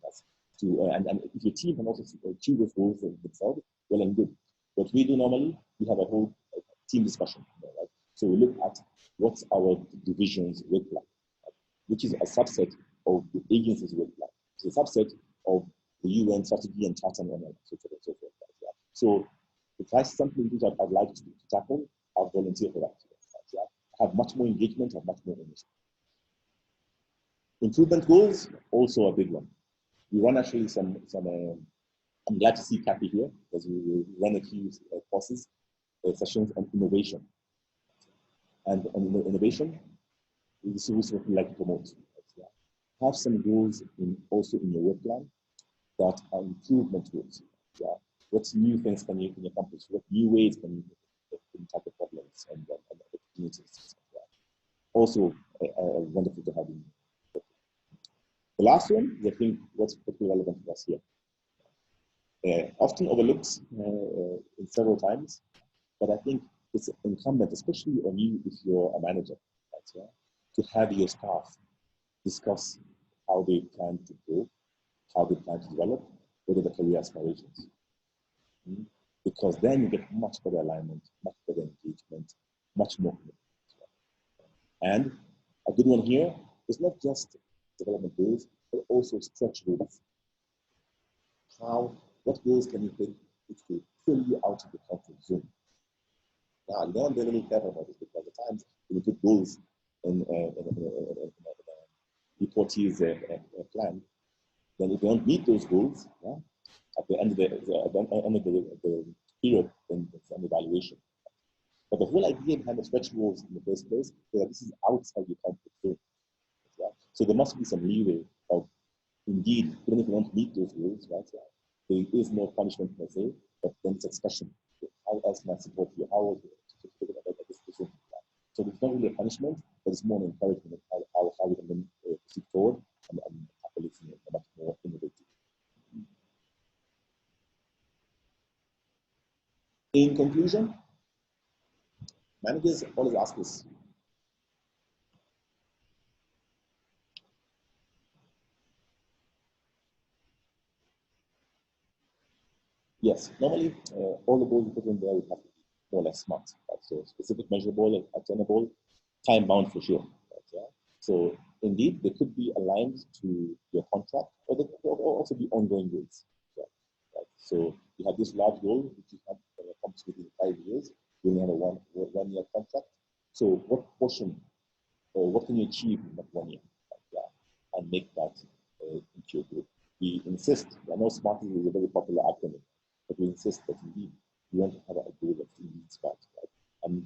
us. And if your team can also achieve those goals themselves, well and good. What we do normally, we have a whole team discussion. So we look at what's our division's work plan, which is a subset of the agency's work plan. It's a subset of the UN strategy and charter and so forth and so forth. So if that's something that I'd like to tackle, I'll volunteer for that. Have much more engagement, have much more ownership. Improvement goals, also a big one. We run actually some I'm glad to see Kathy here, because we run a few courses, sessions on innovation. And on innovation, this is what we like to promote. Have some goals also in your work plan that are improvement goals. What new things can you accomplish? What new ways can you tackle problems and opportunities? Also, wonderful to have in. The last one, I think, what's particularly relevant for us here. Often overlooked in several times, but I think it's incumbent, especially on you if you're a manager, to have your staff discuss how they plan to grow, how they plan to develop, what are the career aspirations. Because then you get much better alignment, much better engagement, much more commitment. And a good one here is not just development goals, but also stretch goals. What goals can you take which will pull you out of the comfort zone? Now, you don't be really careful about this, because at times when you put goals in reportee's plan, then if you don't meet those goals, at the end of the period, then it's an evaluation. But the whole idea behind the stretch goals in the first place is that this is outside your comfort zone. So there must be some leeway of, indeed, even if you don't meet those goals, There is no punishment per se, but then it's expression. How else can I support you? How this person? So it's not really a punishment, but it's more an encouragement of how we can then proceed forward and tackle it in a much more innovative. In conclusion, managers always ask us, yes, normally all the goals we put in there would have to be more or less smart. Right? So specific, measurable, attainable, time bound for sure. Right? Yeah? So indeed, they could be aligned to your contract, or they could also be ongoing goals. Right? Right? So you have this large goal which you have accomplished within 5 years. You only have a one-year contract. So what portion, or what can you achieve in that 1 year? Right? Yeah? And make that into your goal. We insist. I know SMART is a very popular acronym, but we insist that indeed we want to have a goal that's indeed SMART. Right? And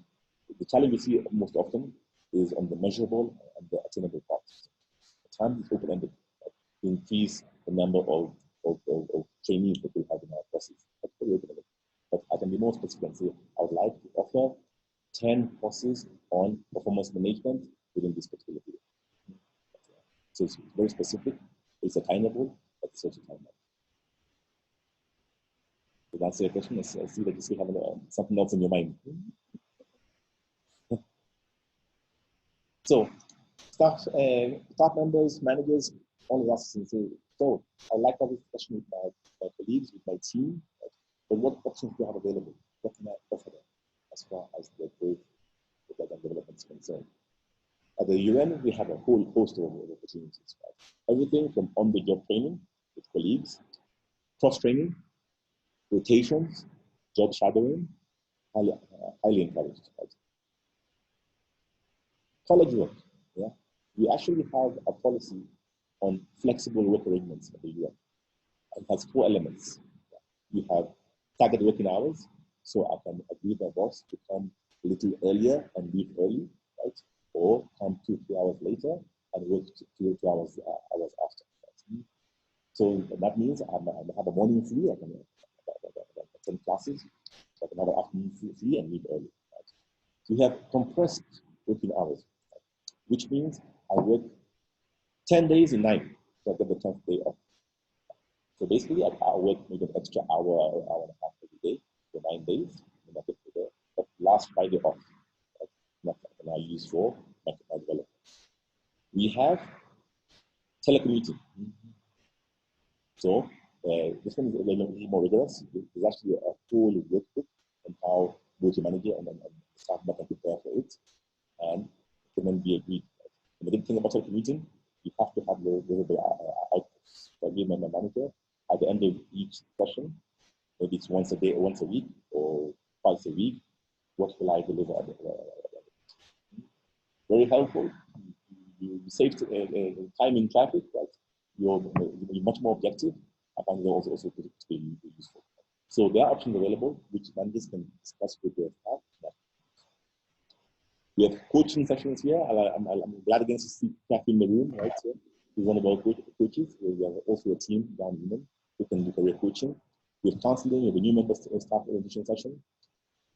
the challenge we see most often is on the measurable and the attainable parts. The time is open-ended. Right? To increase the number of trainees that we have in our courses. That's very open-ended. But I can be more specific and say I would like to offer 10 courses on performance management within this particular period. So it's very specific, it's attainable, but it's also time-bound. Did that answer your question? I see that you still have something else in your mind. So, staff members, managers, all ask us and say, so I like to have this discussion with my colleagues, with my team, right? But what options do you have available? What can I offer them as far as the growth and development is concerned? At the UN, we have a whole host of opportunities. Right? Everything from on-the-job training with colleagues, cross-training, rotations, job shadowing, highly encouraged. Right? College work, yeah. We actually have a policy on flexible work arrangements at the UN. It has 4 elements. You have target working hours, so I can agree with my boss to come a little earlier and leave early, right? Or come 2-3 hours later and work 2 hours after. Right? So that means I have a morning free, I can attend classes, so I can have an afternoon free and leave early. Right? So we have compressed working hours, right? Which means I work 10 days in 9, so I get the 10th day off. So basically, I work maybe an extra hour and a half every day for 9 days, and I get the last Friday off. Right? That I use for my development. We have telecommuting. So this one is a little more rigorous. There's actually a whole workbook on how both the manager and staff member can prepare for it, and it can then be agreed. And the good thing about telecommuting, you have to have the outputs. So I give my manager at the end of each session, maybe it's once a day or once a week or twice a week, what will I deliver at the very helpful. You save time in traffic, right? You're much more objective. I find it also pretty useful. So there are options available which managers can discuss with their staff. We have coaching sessions here. I'm glad again to see Kathy in the room, right? So he's one of our coaches. We have also a team down in England who can do career coaching. We have counseling. We have a new member staff orientation session.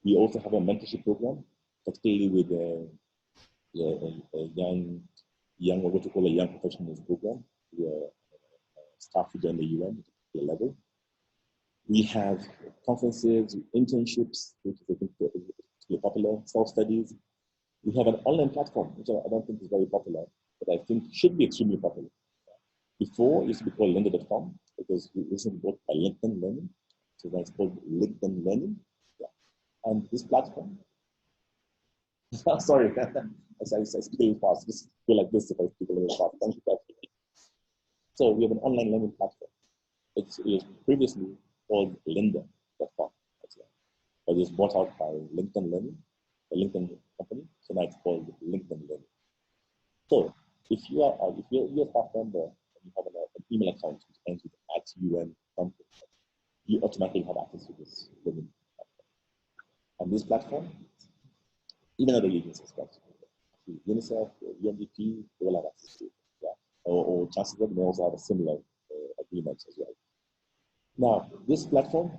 We also have a mentorship program, particularly with a young, what we call a young professionals program. We are staff who join the UN at a particular level. We have conferences, internships, which is I think particularly popular, self-studies. We have an online platform, which I don't think is very popular, but I think should be extremely popular. Before, it used to be called lender.com, because it wasn't bought by LinkedIn Learning. So now it's called LinkedIn Learning. Yeah. And this platform, sorry, I speak a little fast. Just feel like this if I speak a little fast. Thank you. So we have an online learning platform. It was previously called lender.com, but it was bought out by LinkedIn Learning, a LinkedIn company. So now it's called LinkedIn Learning. So if you're a staff member and you have an email account which ends with @UN something, you automatically have access to this learning platform. And this platform, even other agencies, right? UNICEF, UNDP, they will have access to it. Yeah. Or chances are they also have a similar agreement as well. Now, this platform,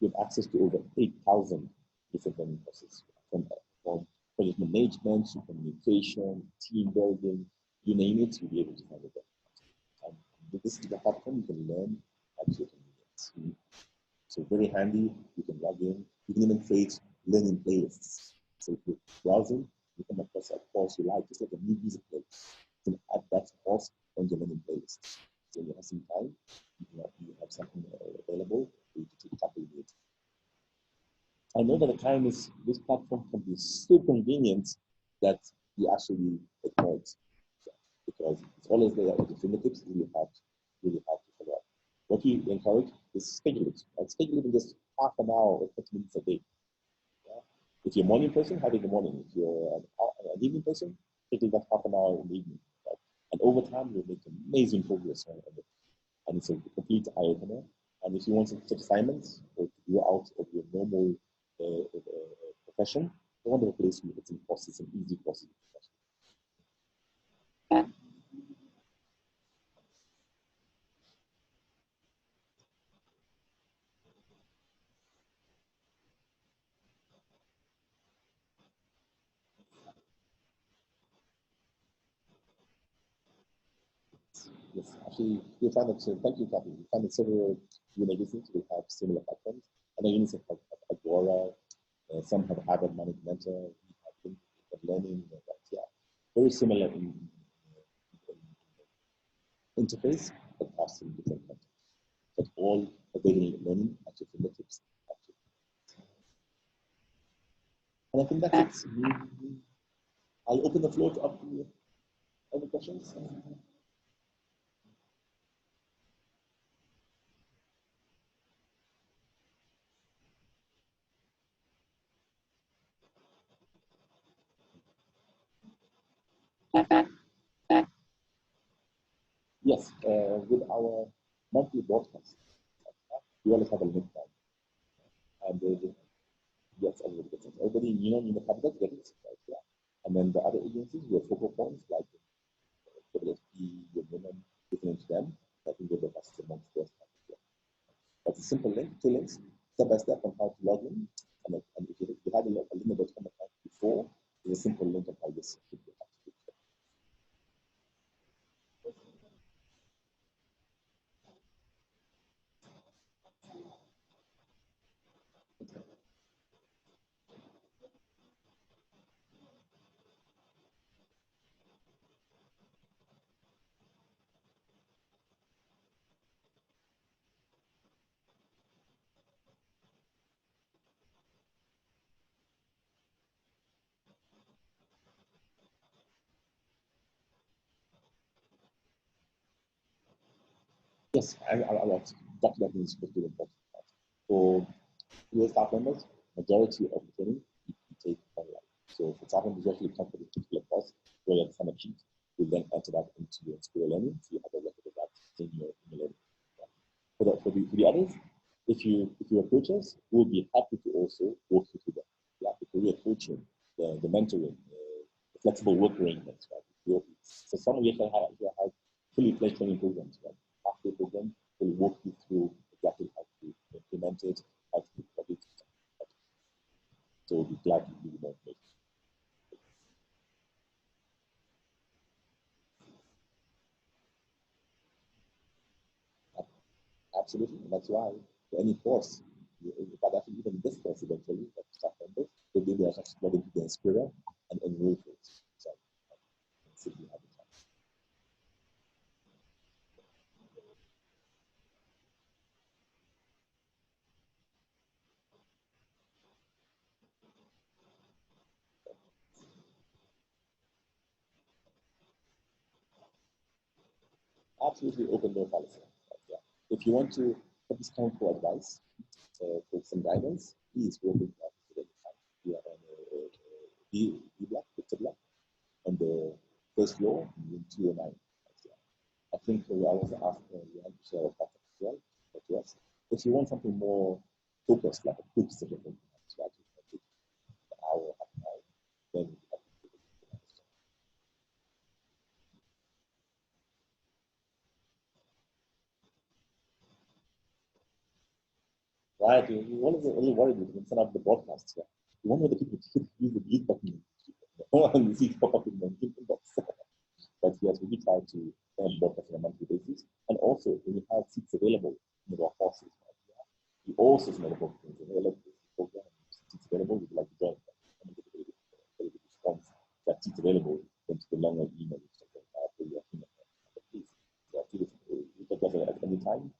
you have access to over 8,000 different learning courses from project management to communication, team building, you name it, you'll be able to find it there. And this is the platform you can learn at your convenience. So very handy, you can log in, you can even create learning playlists. So if you're browsing, you come across a course you like, just like a new music playlist. You can add that course on your learning playlist. So you have some time, you have something available for you to take up with it. I know that at times this platform can be so convenient that you actually ignore it because it's always there at your fingertips. Really hard to follow up. What we encourage is schedule it. Like schedule it in just half an hour or 30 minutes a day. Yeah? If you're a morning person, have it in the morning. If you're an evening person, schedule that half an hour in the evening. Right? And over time, you'll make amazing progress on it. And it's a complete eye-opener. And if you want to take assignments or to go out of your normal profession, a wonderful place to get some courses, some easy courses. Yes, actually, you'll find that, thank you, Kathy. You find that several universities will have similar platforms. I know universities have Agora, some have Harvard Managed Mentor, we have learning, yeah, very similar in interface, but have some different content. But all available learning at your fingertips. And I think that's it. I'll open the floor to up to any questions. Yes, with our monthly broadcast, we always have a link down. And yes, everybody gets it. Everybody, in the cabinet gets it, right? Yeah. And then the other agencies, we have focal points like WSP, the women, different to them. I think they broadcast amongst us. But a simple link, two links, step by step on how to log in. And if you had a Lima.com account before, there's a simple link on how this should be activated. Yes, I like that is very important. For your staff members, majority of the training you take online. So for example, you actually come for this particular course where you have some sheet, you then enter that into your school learning, so you have a record of that in your learning. For the others, if you approach us, we'll be happy to also walk you through that. Yeah, the career coaching, the mentoring, the flexible work arrangements, right? So some of you have fully fledged training programs, right? Half-day program will walk you through exactly how to implement it, how to copy it. So we'll be glad to give you more information. Absolutely, and that's why for any course, but actually even this course eventually, that staff members, they'll be able to plug into the Inspira and enroll for it. So, simply have it. Absolutely open door policy. Yeah. If you want to discount for advice, for some guidance, please go to the we are on B block, Victor block, on the first floor, in 209. I think I was asked Lee-Anne to share a contact as well to us. If you want something more focused, like a quick session, so actually take an hour, half an hour, then we have to do it. right? You want to be a little worried when you send out the broadcasts. Yeah? You want to know the people to use the delete button and you see it pop up in the inbox. But yes, we do try to have broadcast on a monthly basis. And also, when you have seats available in our courses, right? Yeah, we also send out things available. Seats available, we'd like to join them. And get a very good response. That seats available, then to the longer email, please. Yeah, you can get at any time.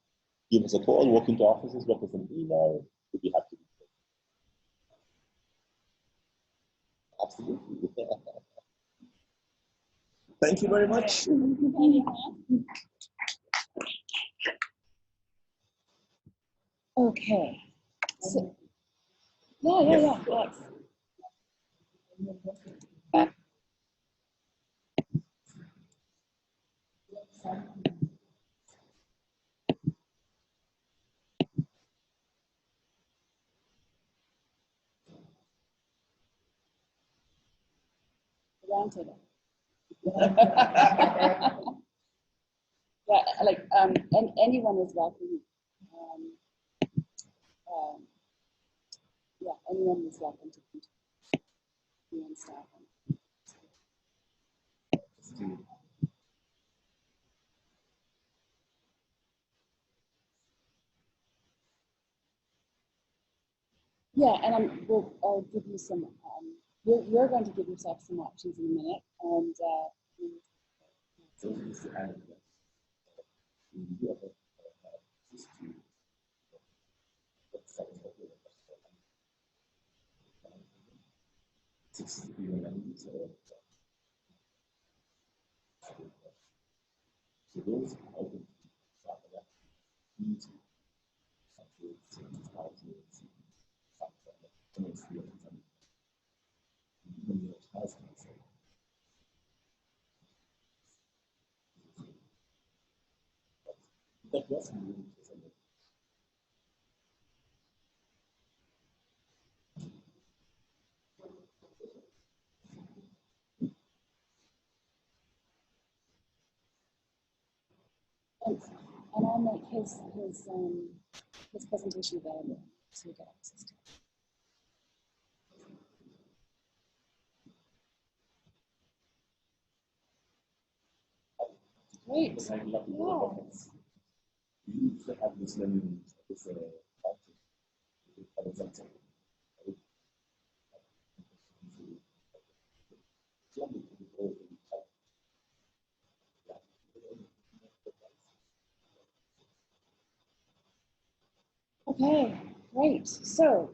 Give us a call, walk into offices, drop us an email. We'd be happy to do that. Absolutely. Thank you very much. Okay. So, yeah. Alex. Roundtable. Yeah, like and anyone is welcome. Yeah, anyone is welcome to contact me and staff. Yeah, and I'll give you some. You're going to give yourself some options in a minute, and. So those And I'll make his presentation available so you get access to it. Great. Yeah. We used to have this learning, this Okay, great. So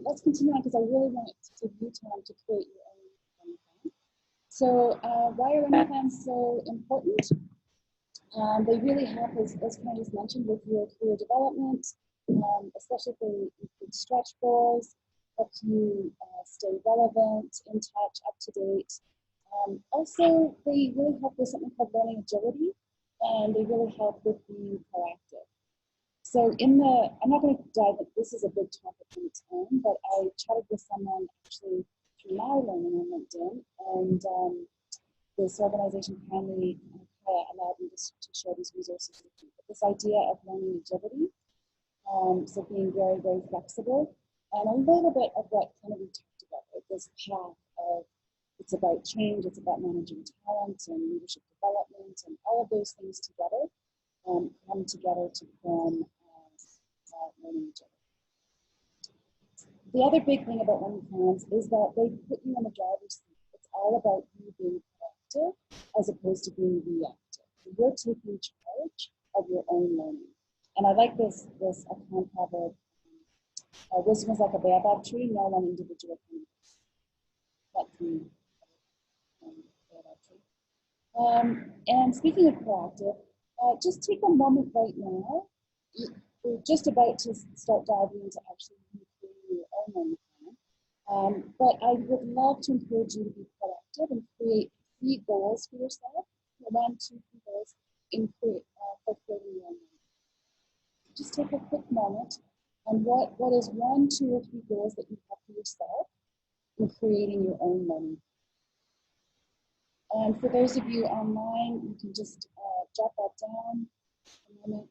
let's continue on because I really want to give you time to create your own learning plan. So why are learning plans so important? They really help, as Candice mentioned, with your career development, especially if they include stretch goals, help you stay relevant, in touch, up to date. Also, they really help with something called learning agility, and they really help with being proactive. So I'm not going to dive in, this is a big topic on its own, but I chatted with someone actually through my learning on LinkedIn, and this organization kindly allowed me to share these resources with you. But this idea of learning agility, so being very, very flexible, and a little bit of what kind of we talked about, like this path of, it's about change, it's about managing talent and leadership development, and all of those things together come together to form learning agility. The other big thing about learning plans is that they put you in the driver's seat. It's all about you being proactive as opposed to being reactive. You're taking charge of your own learning. And I like this account proverb, wisdom is like a baobab tree, no one individual can. And speaking of proactive, just take a moment right now. We're just about to start diving into actually creating your own learning plan. But I would love to encourage you to be proactive and create 3 goals for yourself. 1, 2, 3 goals for creating your own learning. Just take a quick moment. And what is 1, 2, or 3 goals that you have for yourself in creating your own learning plan? And for those of you online, you can just jot that down a moment.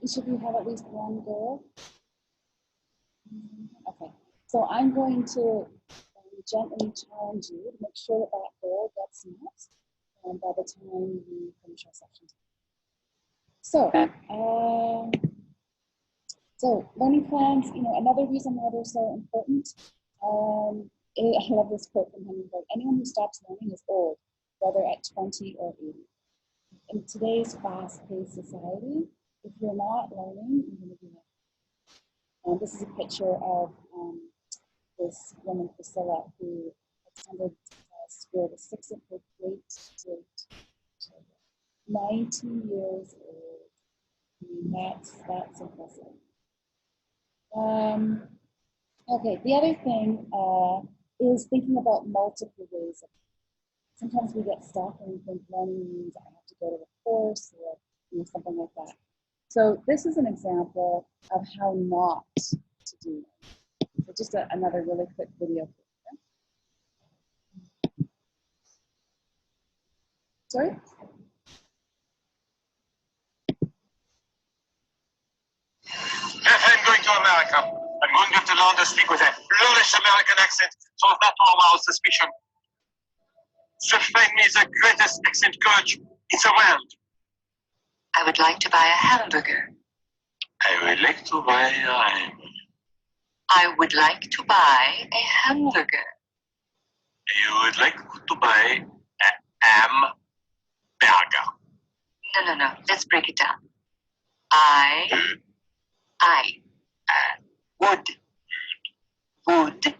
Each of you have at least one goal? Okay, so I'm going to gently challenge you to make sure that that goal gets met by the time we finish our session. So learning plans, another reason why they're so important. I love this quote from Henry Ford. Anyone who stops learning is old, whether at 20 or 80. In today's fast-paced society, if you're not learning, you're going to be left. This is a picture of this woman, Priscilla, who attended school, the 6th of her great-great-children. 90 years old. I mean, that's impressive. Okay, the other thing is thinking about multiple ways of learning. Sometimes we get stuck and we think learning means I have to go to a course or something like that. So this is an example of how not to do it. So just another really quick video for you. Sorry? If I'm going to America, I'm going to have to learn to speak with a flawless American accent so as not to arouse suspicion. So find me the greatest accent coach in the world. I would like to buy a hamburger. I would like to buy I would like to buy a hamburger. You would like to buy a hamburger. No. Let's break it down. I would Weird.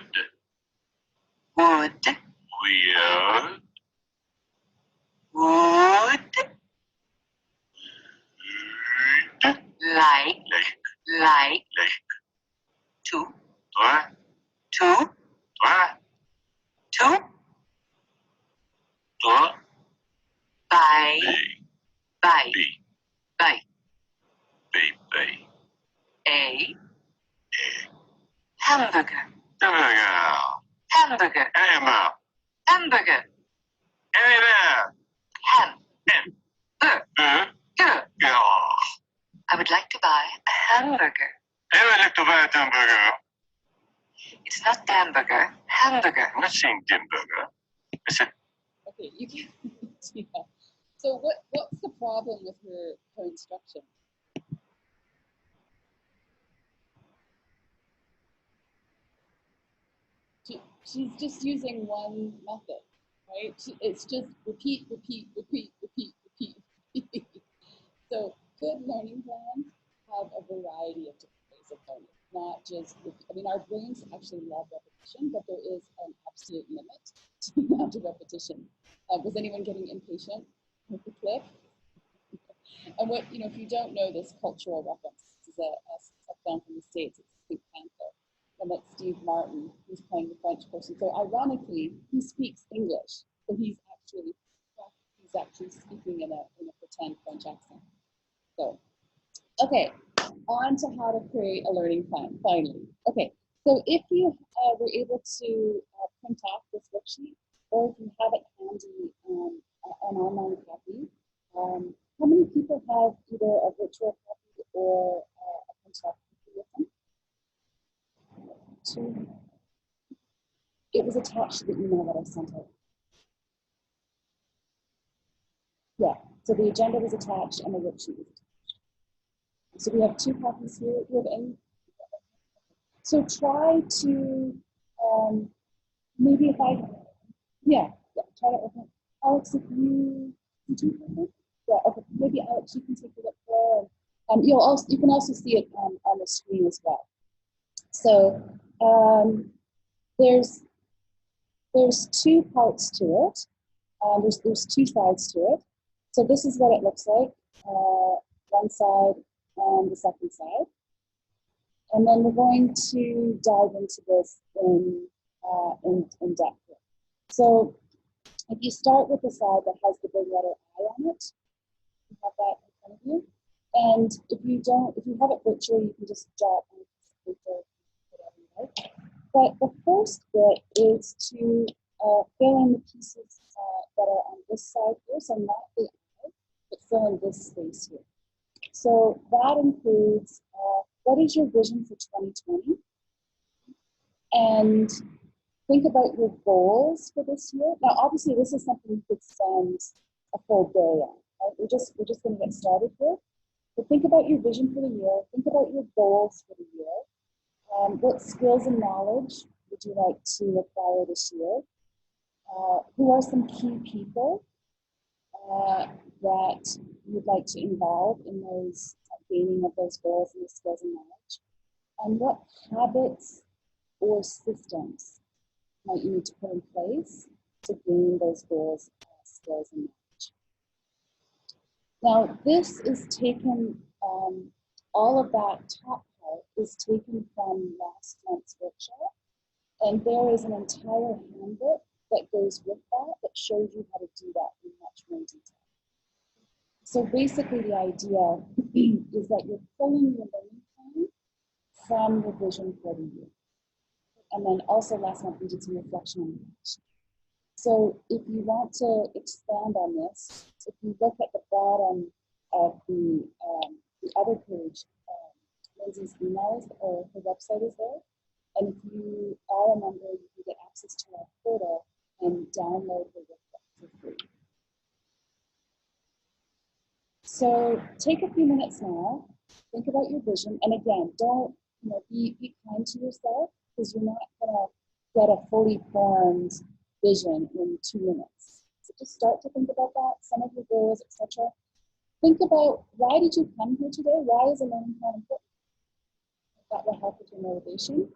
like to buy a hamburger. I would like to buy a hamburger. I would like to buy a hamburger. It's not hamburger, hamburger. I'm not saying hamburger. I said, Okay, you can. Yeah. So what's the problem with her instruction? She's just using one method, right? It's just repeat. So good learning plans have a variety of different ways of learning, not just repeat. I mean, our brains actually love repetition, but there is an absolute limit to the amount of repetition. Was anyone getting impatient with the clip? And what, if you don't know this cultural reference, this is a film from the States, it's Pink Panther. And that's Steve Martin, who's playing the French person. So ironically, he speaks English, so he's actually speaking in a pretend French accent. So, okay, on to how to create a learning plan, finally. Okay, so if you were able to print off this worksheet, or if you have it handy, an online copy, how many people have either a virtual copy or a printed off copy with them? 2. It was attached to the email that I sent out. Yeah, so the agenda was attached and the worksheet was attached. So we have 2 copies here. Do you have any? So try to, maybe if try to open. Alex, if you, did you open it? Yeah, okay, maybe Alex, you can take a look there. You can also see it on the screen as well. So there's 2 parts to it. There's 2 sides to it. So this is what it looks like, one side and the second side. And then we're going to dive into this in depth. So if you start with the side that has the big letter I on it, you have that in front of you. And if you have it virtually, you can just jot on a piece of paper, whatever you like. But the first bit is to fill in the pieces that are on this side here, so not the I, but fill in this space here. So that includes what is your vision for 2020? And think about your goals for this year. Now, obviously, this is something you could spend a full day on. Right? We're just going to get started here. But think about your vision for the year. Think about your goals for the year. What skills and knowledge would you like to acquire this year? Who are some key people that you'd like to involve in those gaining of those goals and the skills and knowledge? And what habits or systems might you need to put in place to gain those goals, skills, and knowledge? Now, this is taken, all of that top part is taken from last month's workshop, and there is an entire handbook that goes with that that shows you how to do that in much more detail. So basically the idea is that you're pulling your learning plan from your vision for the year. And then also last month we did some reflection on that. So if you want to expand on this, if you look at the bottom of the other page, Lindsay's emails or her website is there. And if you are a member, you can get access to our portal and download the workbook for free. So take a few minutes now, think about your vision, and again, don't be kind to yourself, because you're not gonna get a fully formed vision in 2 minutes. So just start to think about that, some of your goals, etc. Think about, why did you come here today? Why is a learning plan important? That will help with your motivation.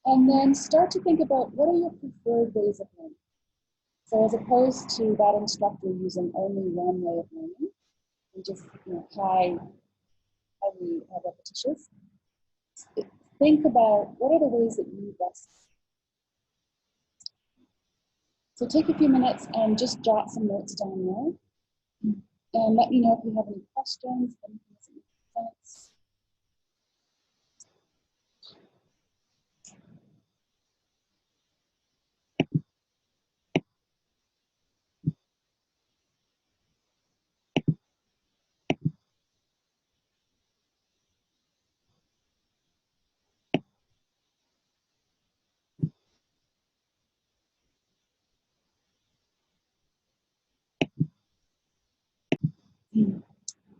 And then start to think about, what are your preferred ways of learning? So as opposed to that instructor using only one way of learning, and just highly repetitious, think about, what are the ways that you best. So take a few minutes and just jot some notes down there. And let me know if you have any questions, anything that makes sense.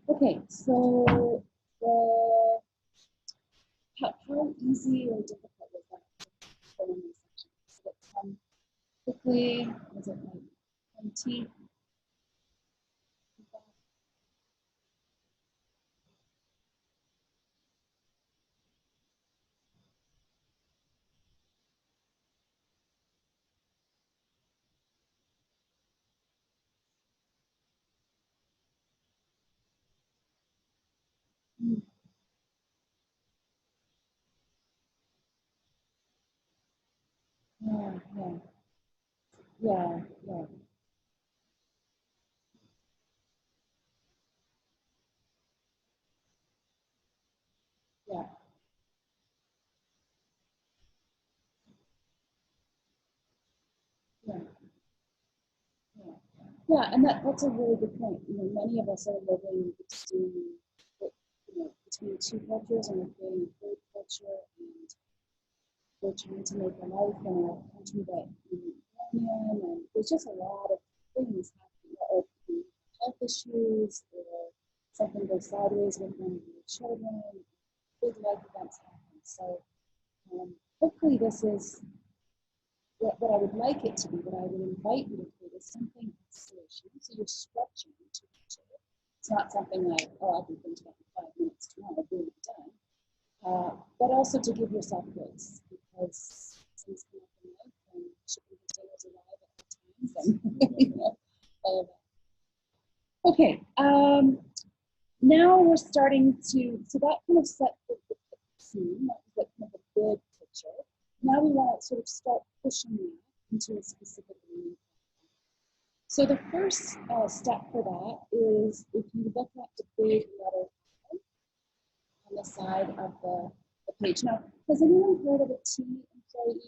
Okay, so how easy or difficult was that for learning section? Did it come quickly? Was it like MT? Yeah, yeah, yeah, yeah, yeah, yeah, yeah. Yeah, and that's a really good point. Many of us are living between two cultures, and we're creating a third culture, and we're trying to make a life in a country that Guinean, and there's just a lot of things happening, or health issues, or something goes sideways with one of your children, big life events happen. So hopefully this is what I would like it to be, what I would invite you to create is something inspiration. So you're structuring to each other. It's not something like, oh, I can finish that in 5 minutes tomorrow, boom, done. But also to give yourself grace, because things come up in life and shipping containers arrive at times, and all of that. Okay, now we're starting to, so that kind of set the scene, that was kind of a big picture. Now we want to sort of start pushing that into a specific learning plan. So the first step for that is, if you look at the big letter on the side of the page. Now, has anyone heard of a T employee?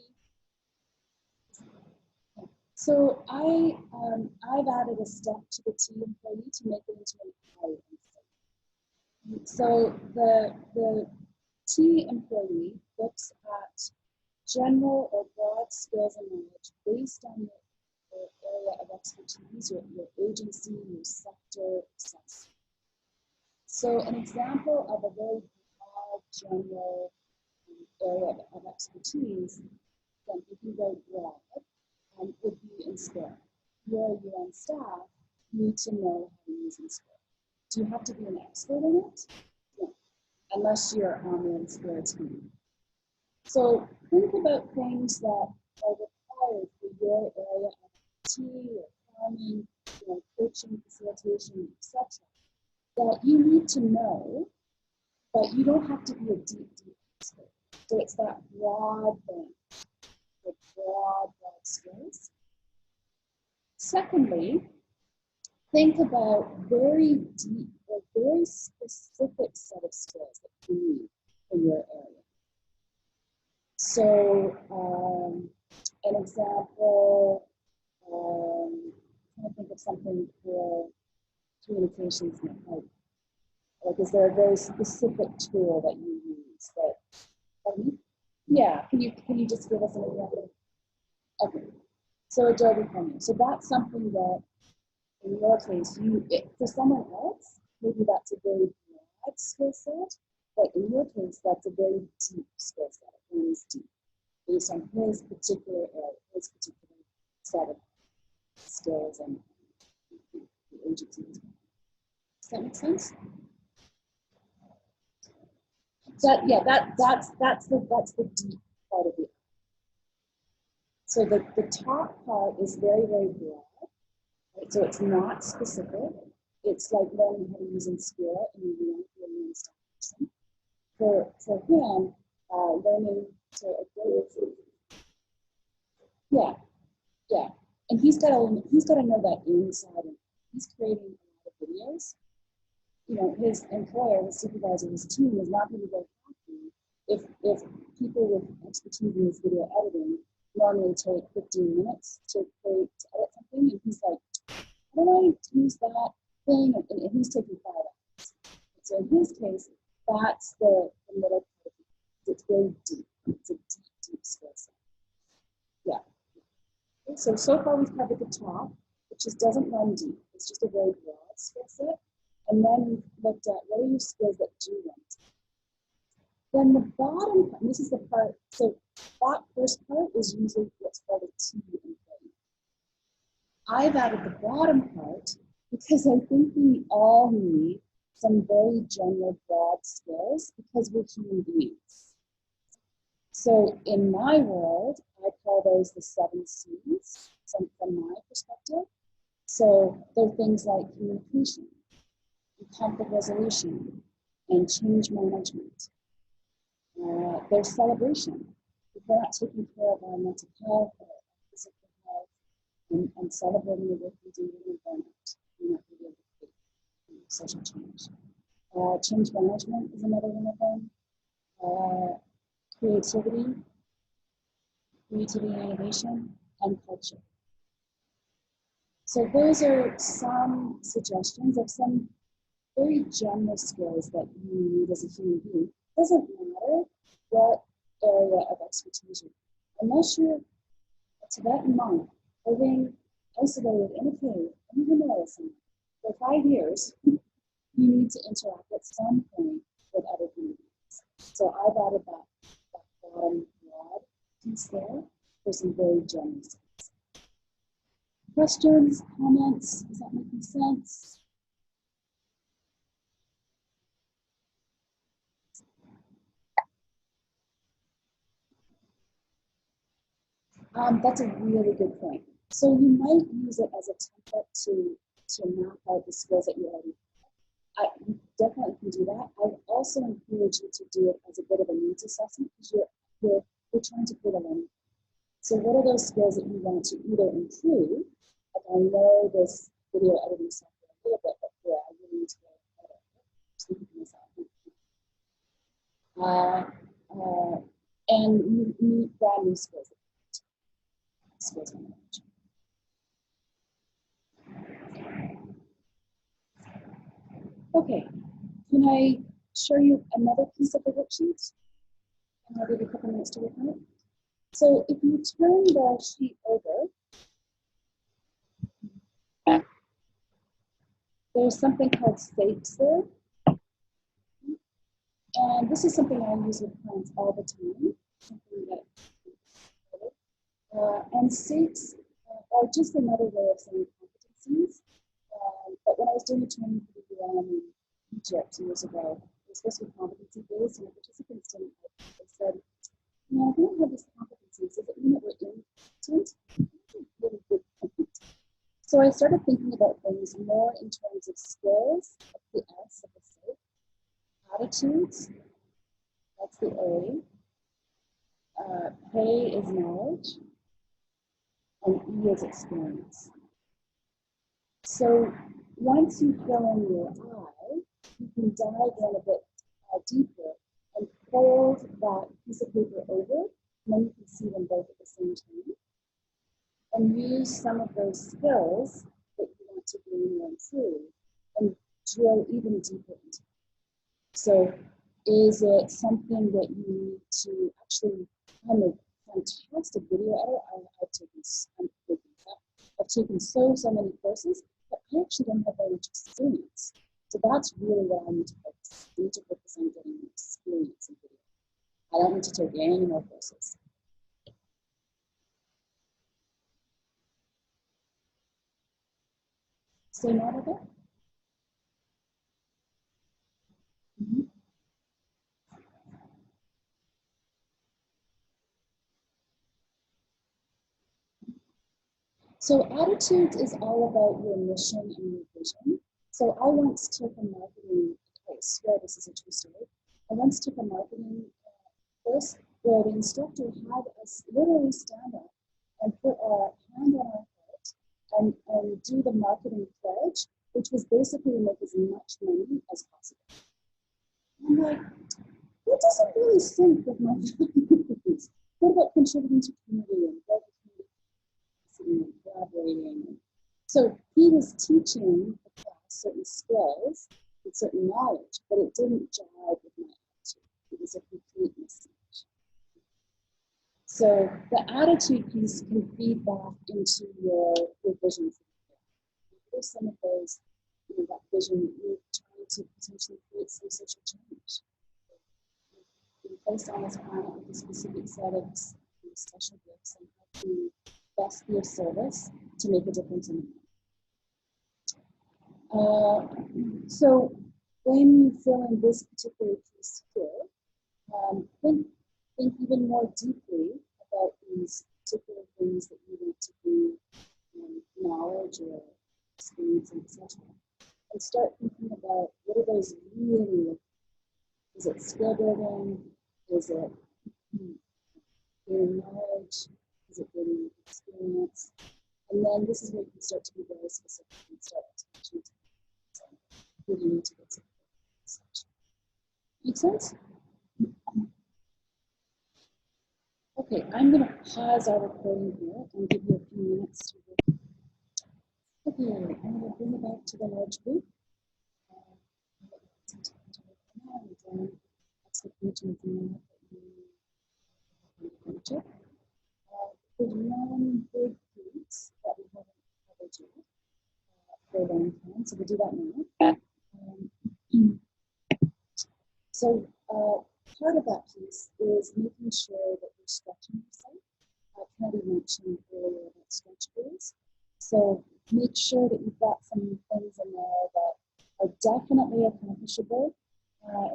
So I've added a step to the T employee to make it into an I employee. So the T employee looks at general or broad skills and knowledge based on your area of expertise, your agency, your sector, etc. So an example of a very broad, general area of expertise, then if you very broad, would be in Spirit. Your UN staff need to know how to use Spirit. Do you have to be an expert in it? No, unless you're on the Spirit team. So think about things that are required for your area of expertise or farming, coaching, facilitation, etc. that you need to know, but you don't have to be a deep expert. So it's that broad thing, the broad skills. Secondly, think about very deep or very specific set of skills that you need in your area. So, an example, I'm trying to think of something for communications, like is there a very specific tool that you use that, yeah, can you just give us an example? Okay, so Adobe Premiere. So that's something that, in your case, for someone else, maybe that's a very broad skill set, but in your case, that's a very deep skill set. It is deep, based on his particular area, his particular set of skills and the agency. Does that make sense? That's the deep part of it. So the top part is very, very broad. Right? So it's not specific. It's like learning how to use Inspira and you learn stuff person. For him, learning to yeah. And he's got to know that inside and he's creating a lot of videos. His employer, his supervisor, his team is not going to be very happy if people with expertise in this video editing normally take 15 minutes to edit something, and he's like, how do I use that thing? And he's taking 5 hours. So in his case, that's the middle part of it. It's very deep. It's a deep skill set. Yeah. Okay, so far we've covered the top, which just doesn't run deep. It's just a very broad skill set. And then we've looked at what are your skills that do run deep. Then the bottom part, and this is the part, so that first part is usually what's called a T employee. I've added the bottom part because I think we all need some very general, broad skills because we're human beings. So in my world, I call those the 7 C's from my perspective. So they're things like communication, conflict resolution, and change management. There's celebration. If we're not taking care of our mental health or physical health and celebrating the work we do in the environment, we're not going to be able to create social change. Change management is another one of them. Creativity, and innovation, and culture. So those are some suggestions of some very general skills that you need as a human being. It doesn't matter what area of expertise you're in. Unless you're a Tibetan monk living isolated in a cave in the Himalayas for 5 years, you need to interact at some point with other human beings. So I've added that bottom broad piece there for some very general skills. Questions, comments, is that making sense? That's a really good point. So you might use it as a template to map out the skills that you already have. You definitely can do that. I would also encourage you to do it as a bit of a needs assessment because you're trying to create a learning. So what are those skills that you want to either improve? Like I know this video editing software a little bit, but yeah, I really need to get better. And you need brand new skills. Skills and knowledge. Okay, can I show you another piece of the worksheet? And I'll give you a couple minutes to work on it. So if you turn the sheet over, there's something called states there. And this is something I use with clients all the time. Something that, and states are just another way of saying competencies. But when I was doing a training for the UN in Egypt years ago, it was supposed to be competency based, and the participants didn't like it. They said, you know, if we don't have these competencies, does it mean that we're incompetent? Really good point. So I started thinking about things more in terms of skills, that's the S of the state, attitudes, that's the A, pay is knowledge, and E is experience. So once you fill in your I, you can dive in a bit deeper and fold that piece of paper over, and then you can see them both at the same time. And use some of those skills that you want to gain or improve and drill even deeper into it. So is it something that you need to actually, I'm a fantastic video editor. I've taken so many courses, but I actually don't have very much experience. So that's really what I need to focus. I need to focus on getting experience in video. I don't need to take any more courses. Same order? Mm-hmm. So attitudes is all about your mission and your vision. So I once took a marketing, I swear this is a true story. I once took a marketing course where the instructor had us literally stand up and put our hand on our heart and do the marketing pledge, which was basically make as much money as possible. I'm like, that doesn't really sync with my values. What about contributing to community and building and collaborating? So he was teaching the class certain skills and certain knowledge, but it didn't jive with my attitude. It was a complete mismatch. So the attitude piece can feed back into your vision. What are some of those, that vision that you're trying to potentially create some social change? You're placed on this planet with a specific set of special gifts, and how can you best be of service to make a difference in the world? So when you fill in this particular piece here, think even more deeply about these particular things that you want to do, knowledge or experience, etc. And start thinking about what are those really like. Is it skill building? Is it gaining knowledge? Is it gaining experience? And then this is where you can start to be very specific and start to choose. Who do you need to get support? Make sense? Okay, I'm going to pause our recording here and give you a few minutes to work. Okay, I'm going to bring it back to the large group. Expectations and future. There's one big piece that we haven't covered yet for a long time, so we'll do that now. So part of that piece is making sure that you're stretching yourself. Kennedy mentioned earlier about stretch goals. So make sure that you've got some things in there that are definitely accomplishable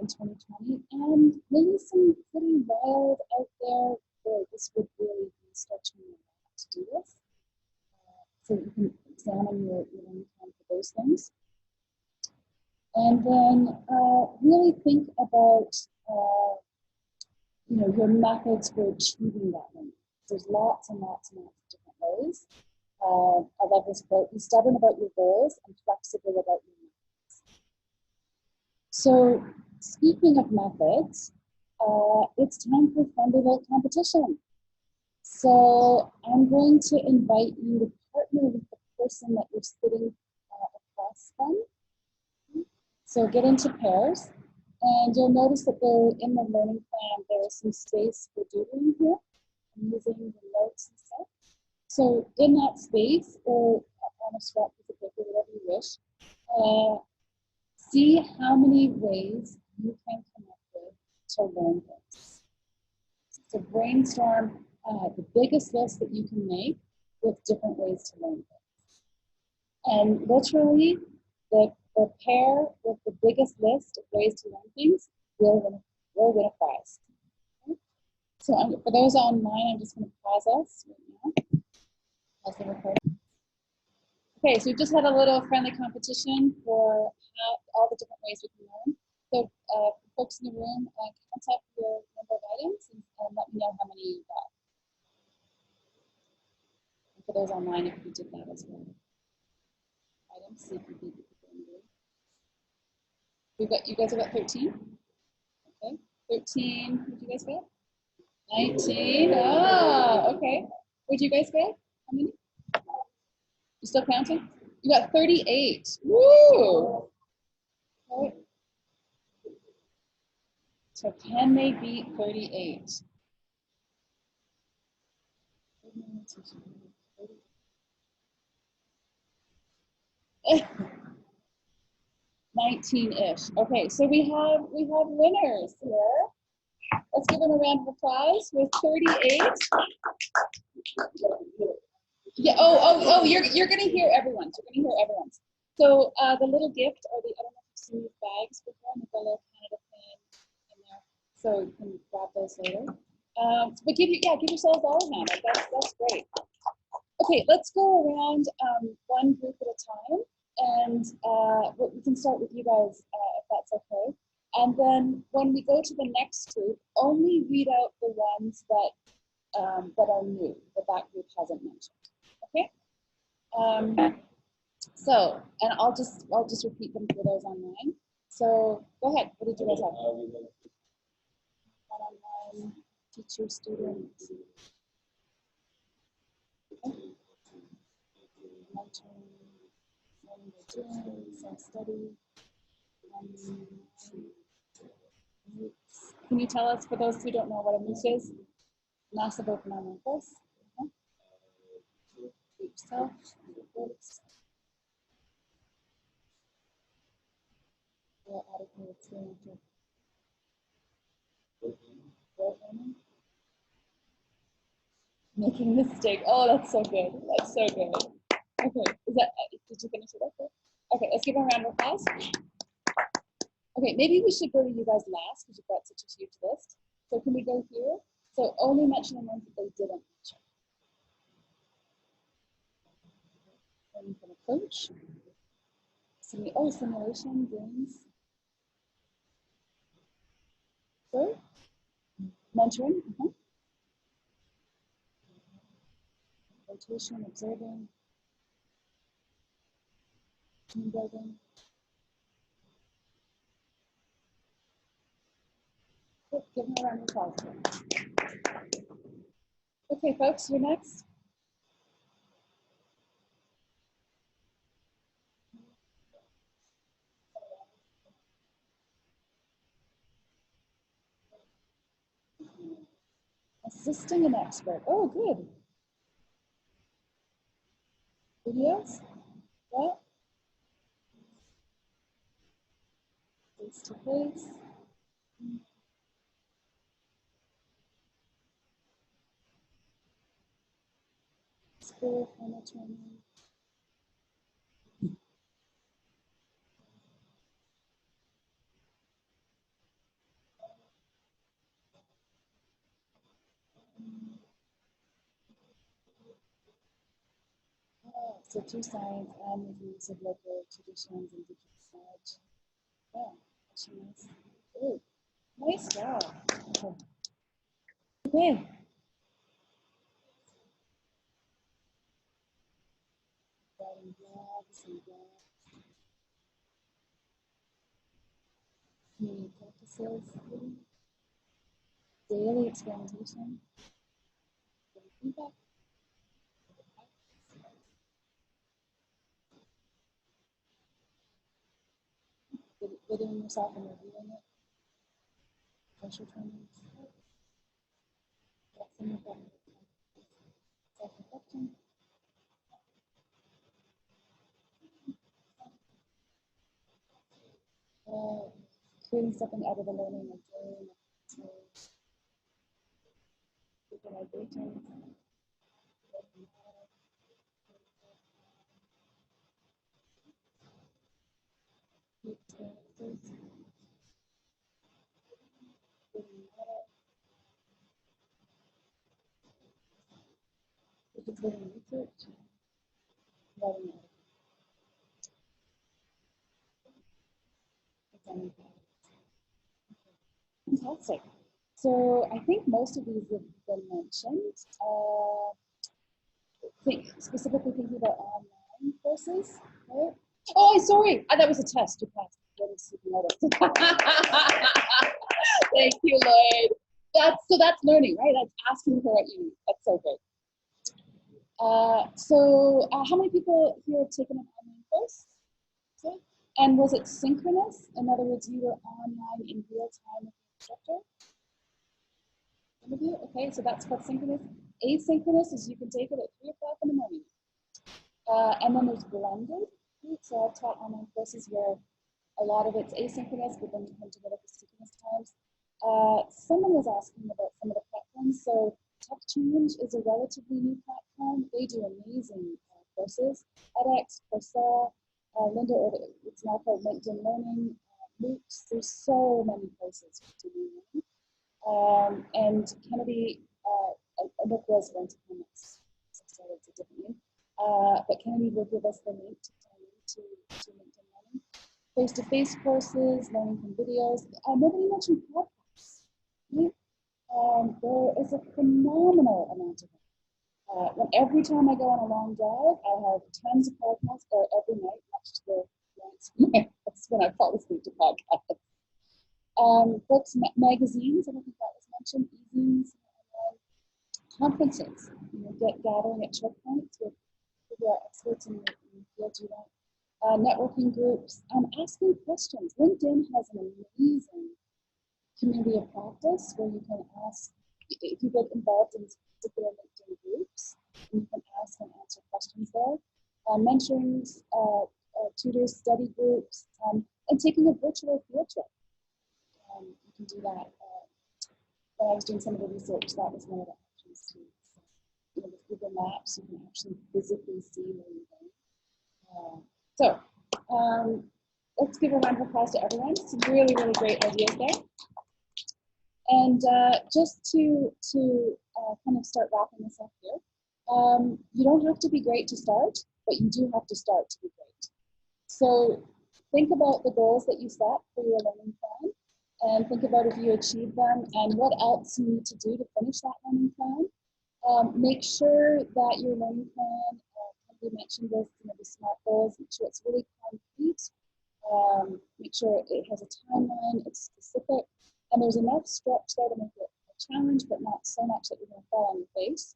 in 2020, and maybe some pretty wild out there. Boy, this would really be stretching your back to do this. So you can examine your own time for those things. And then really think about your methods for achieving that limit. There's lots and lots and lots of different ways. I love this quote: be stubborn about your goals and flexible about your methods. So speaking of methods, it's time for friendly little competition. So I'm going to invite you to partner with the person that you're sitting across from. So get into pairs. And you'll notice that there, in the learning plan, there is some space for doodling here. I'm using the notes and stuff. So in that space, or on a scrap piece of paper, whatever you wish, see how many ways you can come up with to learn this. So brainstorm the biggest list that you can make with different ways to learn things. And literally, the pair with the biggest list of ways to learn things will win a prize. Okay? So for those online, I'm just going to pause us right now. Pause the recording. Okay, so we just had a little friendly competition for all the different ways we can learn. So folks in the room, count up your number of items and let me know how many you got. And for those online, if you did that as well. Items, see if you beat the people in the room. You guys have got 13? Okay, 13, what did you guys get? 19, oh, okay. What did you guys get? How many? You still counting? You got 38, woo! Okay. So can they beat 38? 19-ish. Okay, so we have winners here. Let's give them a round of applause with 38. Yeah. Oh. You're gonna hear everyone's. You're gonna hear everyone's. So the little gift are the, I don't know if you've seen these bags before, and they've got a little Canada pin in there, so you can grab those later. But give yourselves all a hand. That's great. Okay, let's go around one group at a time, and we can start with you guys if that's okay. And then when we go to the next group, only read out the ones that are new that group hasn't mentioned. Okay. So, and I'll just repeat them for those online. So go ahead. What did you guys have? One-on-one, teacher, student. Okay. Mentoring, learning by doing, self-study. Can you tell us, for those who don't know, what a mooc is? Massive open online course. Yourself, books. Adequate experience of learning. Making mistake. Oh, that's so good. That's so good. Okay, did you finish it up there? Okay, let's give a round of applause. Okay, maybe we should go to you guys last because you've got such a huge list. So can we go here? So only mention the ones that they didn't mention. Learning from a coach. Simulation, games. Sorry? Mentoring. Rotation, observing. Team building. Good, give them a round of applause. Okay, folks, you're next. Assisting an expert. Oh, good. Videos? What? Face to face. School, formal training. So through science and the use of local traditions and digital knowledge. Yeah, actually nice. Ooh, nice job. Okay. Writing blogs and blogs. Community practices. Daily experimentation. Feedback. videoing yourself and reviewing it. Pressure training. Self-reflection. Creating something out of the learning or doing visualization. If it's living research, writing fantastic. So I think most of these have been mentioned. Specifically thinking about online courses, right? Oh, sorry, that was a test. You passed. Thank you, Lloyd. That's learning, right? That's asking for at uni. That's so great. How many people here have taken an online course? Okay. And was it synchronous? In other words, you were online in real time with the instructor? Some of you? Okay, so that's called synchronous. Asynchronous is you can take it at 3 o'clock in the morning. And then there's blended. Right? So I've taught online courses where a lot of it's asynchronous, but then you come together for synchronous times. Someone was asking about some of the platforms. So Tech Change is a relatively new platform. They do amazing courses. edX, Coursera, Linda, or it's now called LinkedIn Learning, MOOCs. There's so many places to do learning. And Kennedy, Nick was going to comments, so it's a different name. But Kennedy will give us the link to LinkedIn Learning. Face-to-face courses, learning from videos. Nobody mentioned podcasts. Right? There is a phenomenal amount of them. Every time I go on a long drive, I have tons of podcasts, or every night, much to the that's when I fall asleep to podcasts. Books, magazines, I don't think that was mentioned, e-zines, conferences, gathering at checkpoints with who are experts in the field, do that. Networking groups, asking questions. LinkedIn has an amazing community of practice where you can ask, if you get involved in particular LinkedIn groups, you can ask and answer questions there. Mentorings, tutors, study groups, and taking a virtual field trip. You can do that. When I was doing some of the research, that was one of the options too. So, with Google Maps, you can actually physically see where you're going. Let's give a round of applause to everyone. Some really, really great ideas there. And just to kind of start wrapping this up here, you don't have to be great to start, but you do have to start to be great. So think about the goals that you set for your learning plan, and think about if you achieve them and what else you need to do to finish that learning plan. Make sure that your learning plan, we mentioned this, the SMART goals, make sure it's really concrete. Make sure it has a timeline, it's specific, and there's enough stretch there to make it a challenge, but not so much that you're going to fall on your face.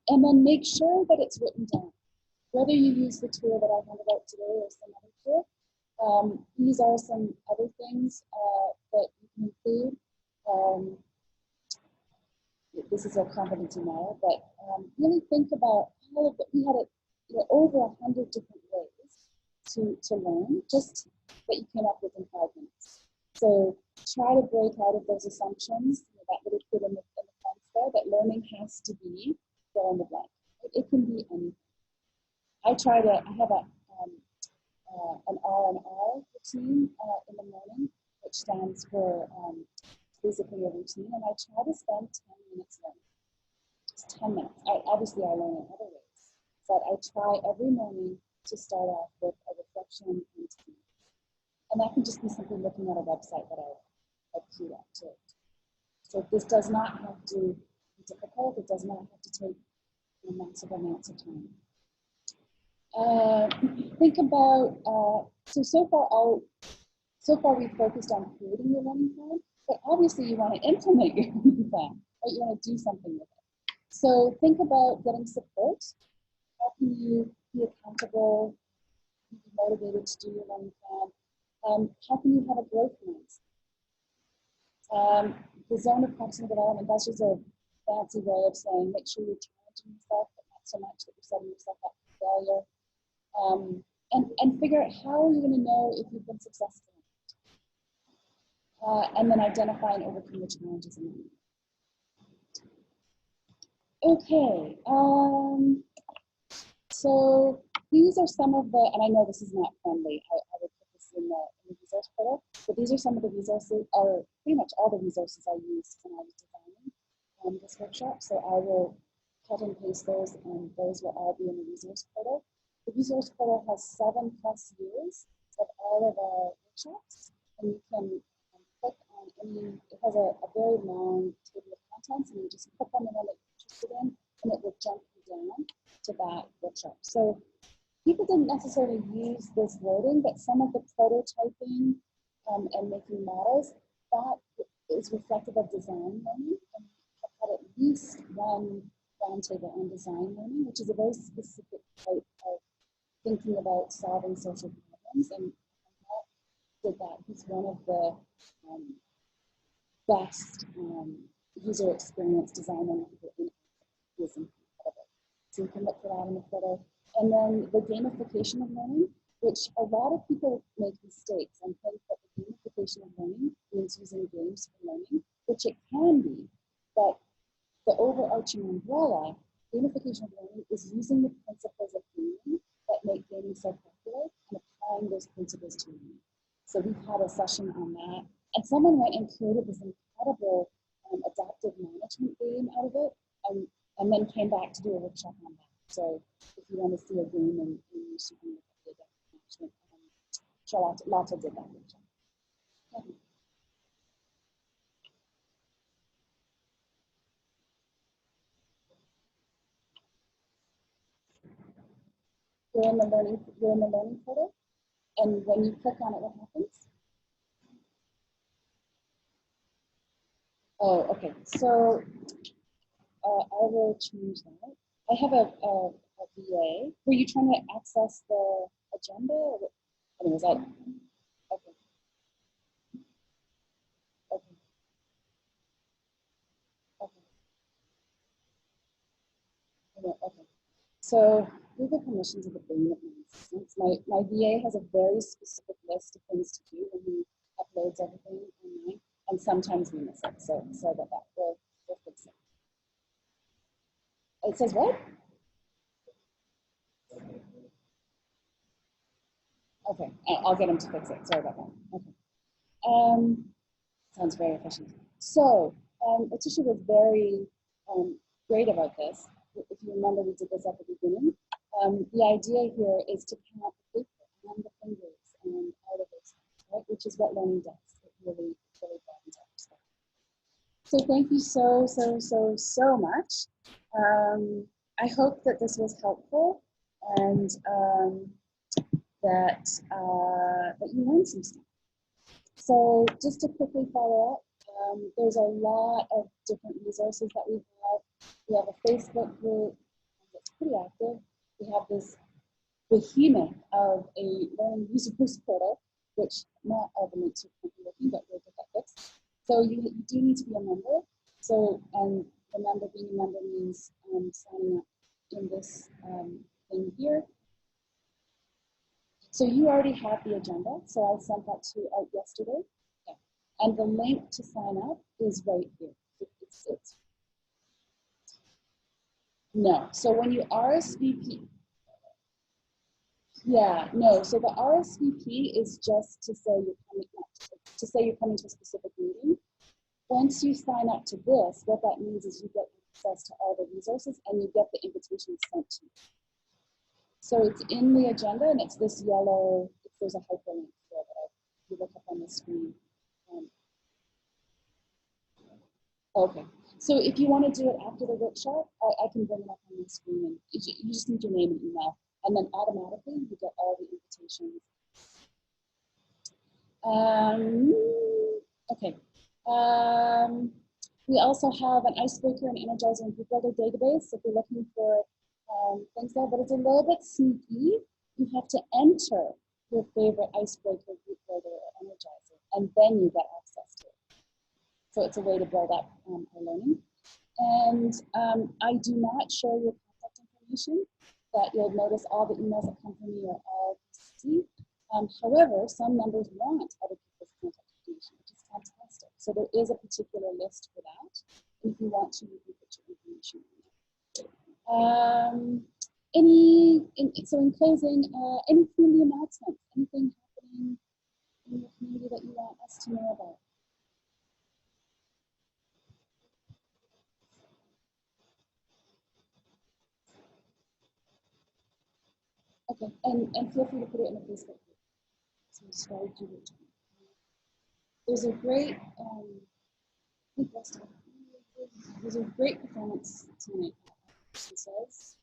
And then make sure that it's written down. Whether you use the tool that I handed out today or some other tool, these are some other things that you can include. This is a competency model, but really think about all of it. We had over 100 different ways to learn, just that you came up with in 5 minutes. So try to break out of those assumptions, that little kid in the fence there, that learning has to be fill in the blank. It can be anything. I have an R&R routine in the morning, which stands for basically a routine, and I try to spend 10 minutes learning. Just 10 minutes. Obviously, I learn in other ways, but I try every morning to start off with a reflection and 10 minutes. And that can just be simply looking at a website that I've queued up to. So this does not have to be difficult. It does not have to take massive amounts of time. Think about, so far we've focused on creating your learning plan, but obviously you want to implement your learning plan, right? You want to do something with it. So think about getting support. How can you be accountable, be motivated to do your learning plan? How can you have a growth mindset? The zone of proximal development, that's just a fancy way of saying make sure you're challenging yourself, but not so much that you're setting yourself up for failure. And figure out how you're going to know if you've been successful. And then identify and overcome the challenges in them. Okay, so these are some of the, and I know this is not friendly, I would put this in the resource portal, but these are some of the resources, or pretty much all the resources I used when I was designing this workshop. So I will cut and paste those, and those will all be in the resource portal. The resource portal has 7+ years of all of our workshops, and you can click on any, it has a very long table of contents, and you just click on the one that you're interested in, and it will jump you down to that workshop. So people didn't necessarily use this wording, but some of the prototyping and making models, that is reflective of design learning, and I've had at least one roundtable on design learning, which is a very specific type of thinking about solving social problems, and did that. He's one of the best user experience designers in is incredible. So you can look for that in the photo. And then the gamification of learning, which a lot of people make mistakes and think that the gamification of learning means using games for learning, which it can be, but the overarching umbrella, gamification of learning, is using the principles of gaming that make gaming so popular and applying those principles to learning. So we've had a session on that, and someone went and created this incredible adaptive management game out of it, and then came back to do a workshop on that. So if you want to see a game and you should look at the adaptive management, Charlotte did that workshop. Yeah. You're in the learning portal, and when you click on it, what happens? Oh, okay. So I will change that. I have a VA. Were you trying to access the agenda? Or what? I mean, was that okay? Okay. Okay. Okay. So Google permissions are the bane of my existence. My VA has a very specific list of things to do when he uploads everything online, and sometimes we miss it. So about that. We'll fix it. It says what? Okay, I'll get him to fix it. Sorry about that. Okay. Sounds very efficient. So Letitia was very great about this. If you remember, we did this at the beginning. The idea here is to count the paper and the fingers and all of those things, right? Which is what learning does. It really broadens our perspective. So thank you so much. I hope that this was helpful, and that you learned some stuff. So just to quickly follow up, there's a lot of different resources that we have. We have a Facebook group that's pretty active. We have this behemoth of a learning resource portal, which not all the links are currently working, but we'll get that fixed. So you do need to be a member. So, and remember, being a member means signing up in this thing here. So you already have the agenda, so I sent that to you out yesterday. Yeah. And the link to sign up is right here. It's no, so when you RSVP, yeah, no, so the RSVP is just to say you're coming to a specific meeting. Once you sign up to this, what that means is you get access to all the resources and you get the invitations sent to you. So it's in the agenda, and it's this yellow, there's a hyperlink there that you look up on the screen. Okay, so if you want to do it after the workshop, I can bring it up on the screen, and you just need your name and email, and then automatically you get all the invitations. Okay. We also have an icebreaker, an energizer, and group builder database if you're looking for things there, but it's a little bit sneaky. You have to enter your favorite icebreaker, group builder, or energizer, and then you get access to it. So it's a way to build up our learning. And I do not share your contact information, but you'll notice all the emails that come from me are all PC. However, some members want other people's contact information, which is fantastic. So there is a particular list for that. And if you want to, you can put your information on there. So in closing, any community announcements, anything happening in your community that you want us to know about? Okay, and feel free to put it in the Facebook group. So there's a great, there's a great performance tonight. She says.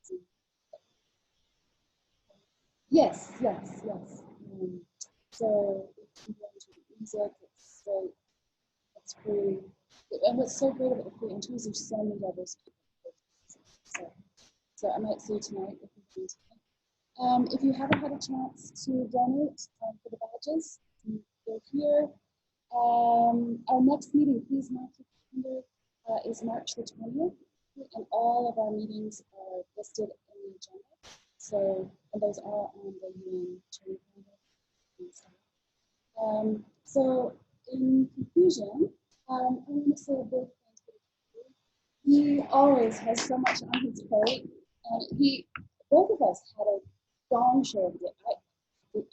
Yes. So if you go into the music, it's free. And what's so great about the free entry is there's so many diverse people. So I might see you tonight if you're free tonight. If you haven't had a chance to donate for the badges, they're here. Our next meeting, please mark your calendar, is March the 20th, and all of our meetings are listed in the agenda. So, and those are on the UN training calendar. So, in conclusion, I want to say a big thank you. He always has so much on his plate, and both of us had a gong show of it.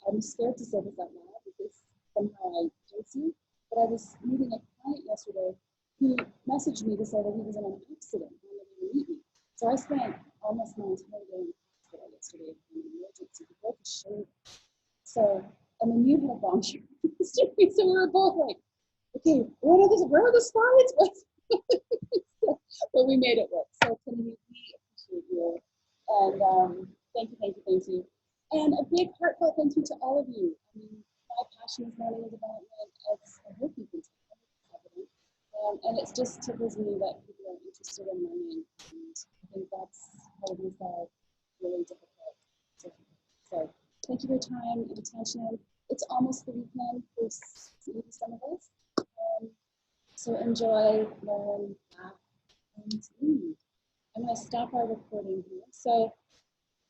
I'm scared to say this out loud because somehow I jinx you, but I was meeting a client yesterday who messaged me to say that he was in an accident and wanted to meet me. So I spent almost my entire day in the hospital yesterday in an emergency. He broke his shoulder. So, and then you had a gong show yesterday, so we were both like, okay, where are the slides? But we made it work. So Kennedy, we appreciate you. And thank you. And a big heartfelt thank you to all of you. I mean, my passion is learning and development, as I hope you can tell. And it's just tickles me that people are interested in learning. And I think that's what makes that really difficult. So thank you for your time and attention. It's almost the weekend for maybe some of us. So enjoy, learn, laugh, and lead. I'm going to stop our recording here. So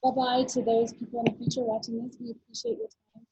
bye-bye to those people in the future watching this. We appreciate your time.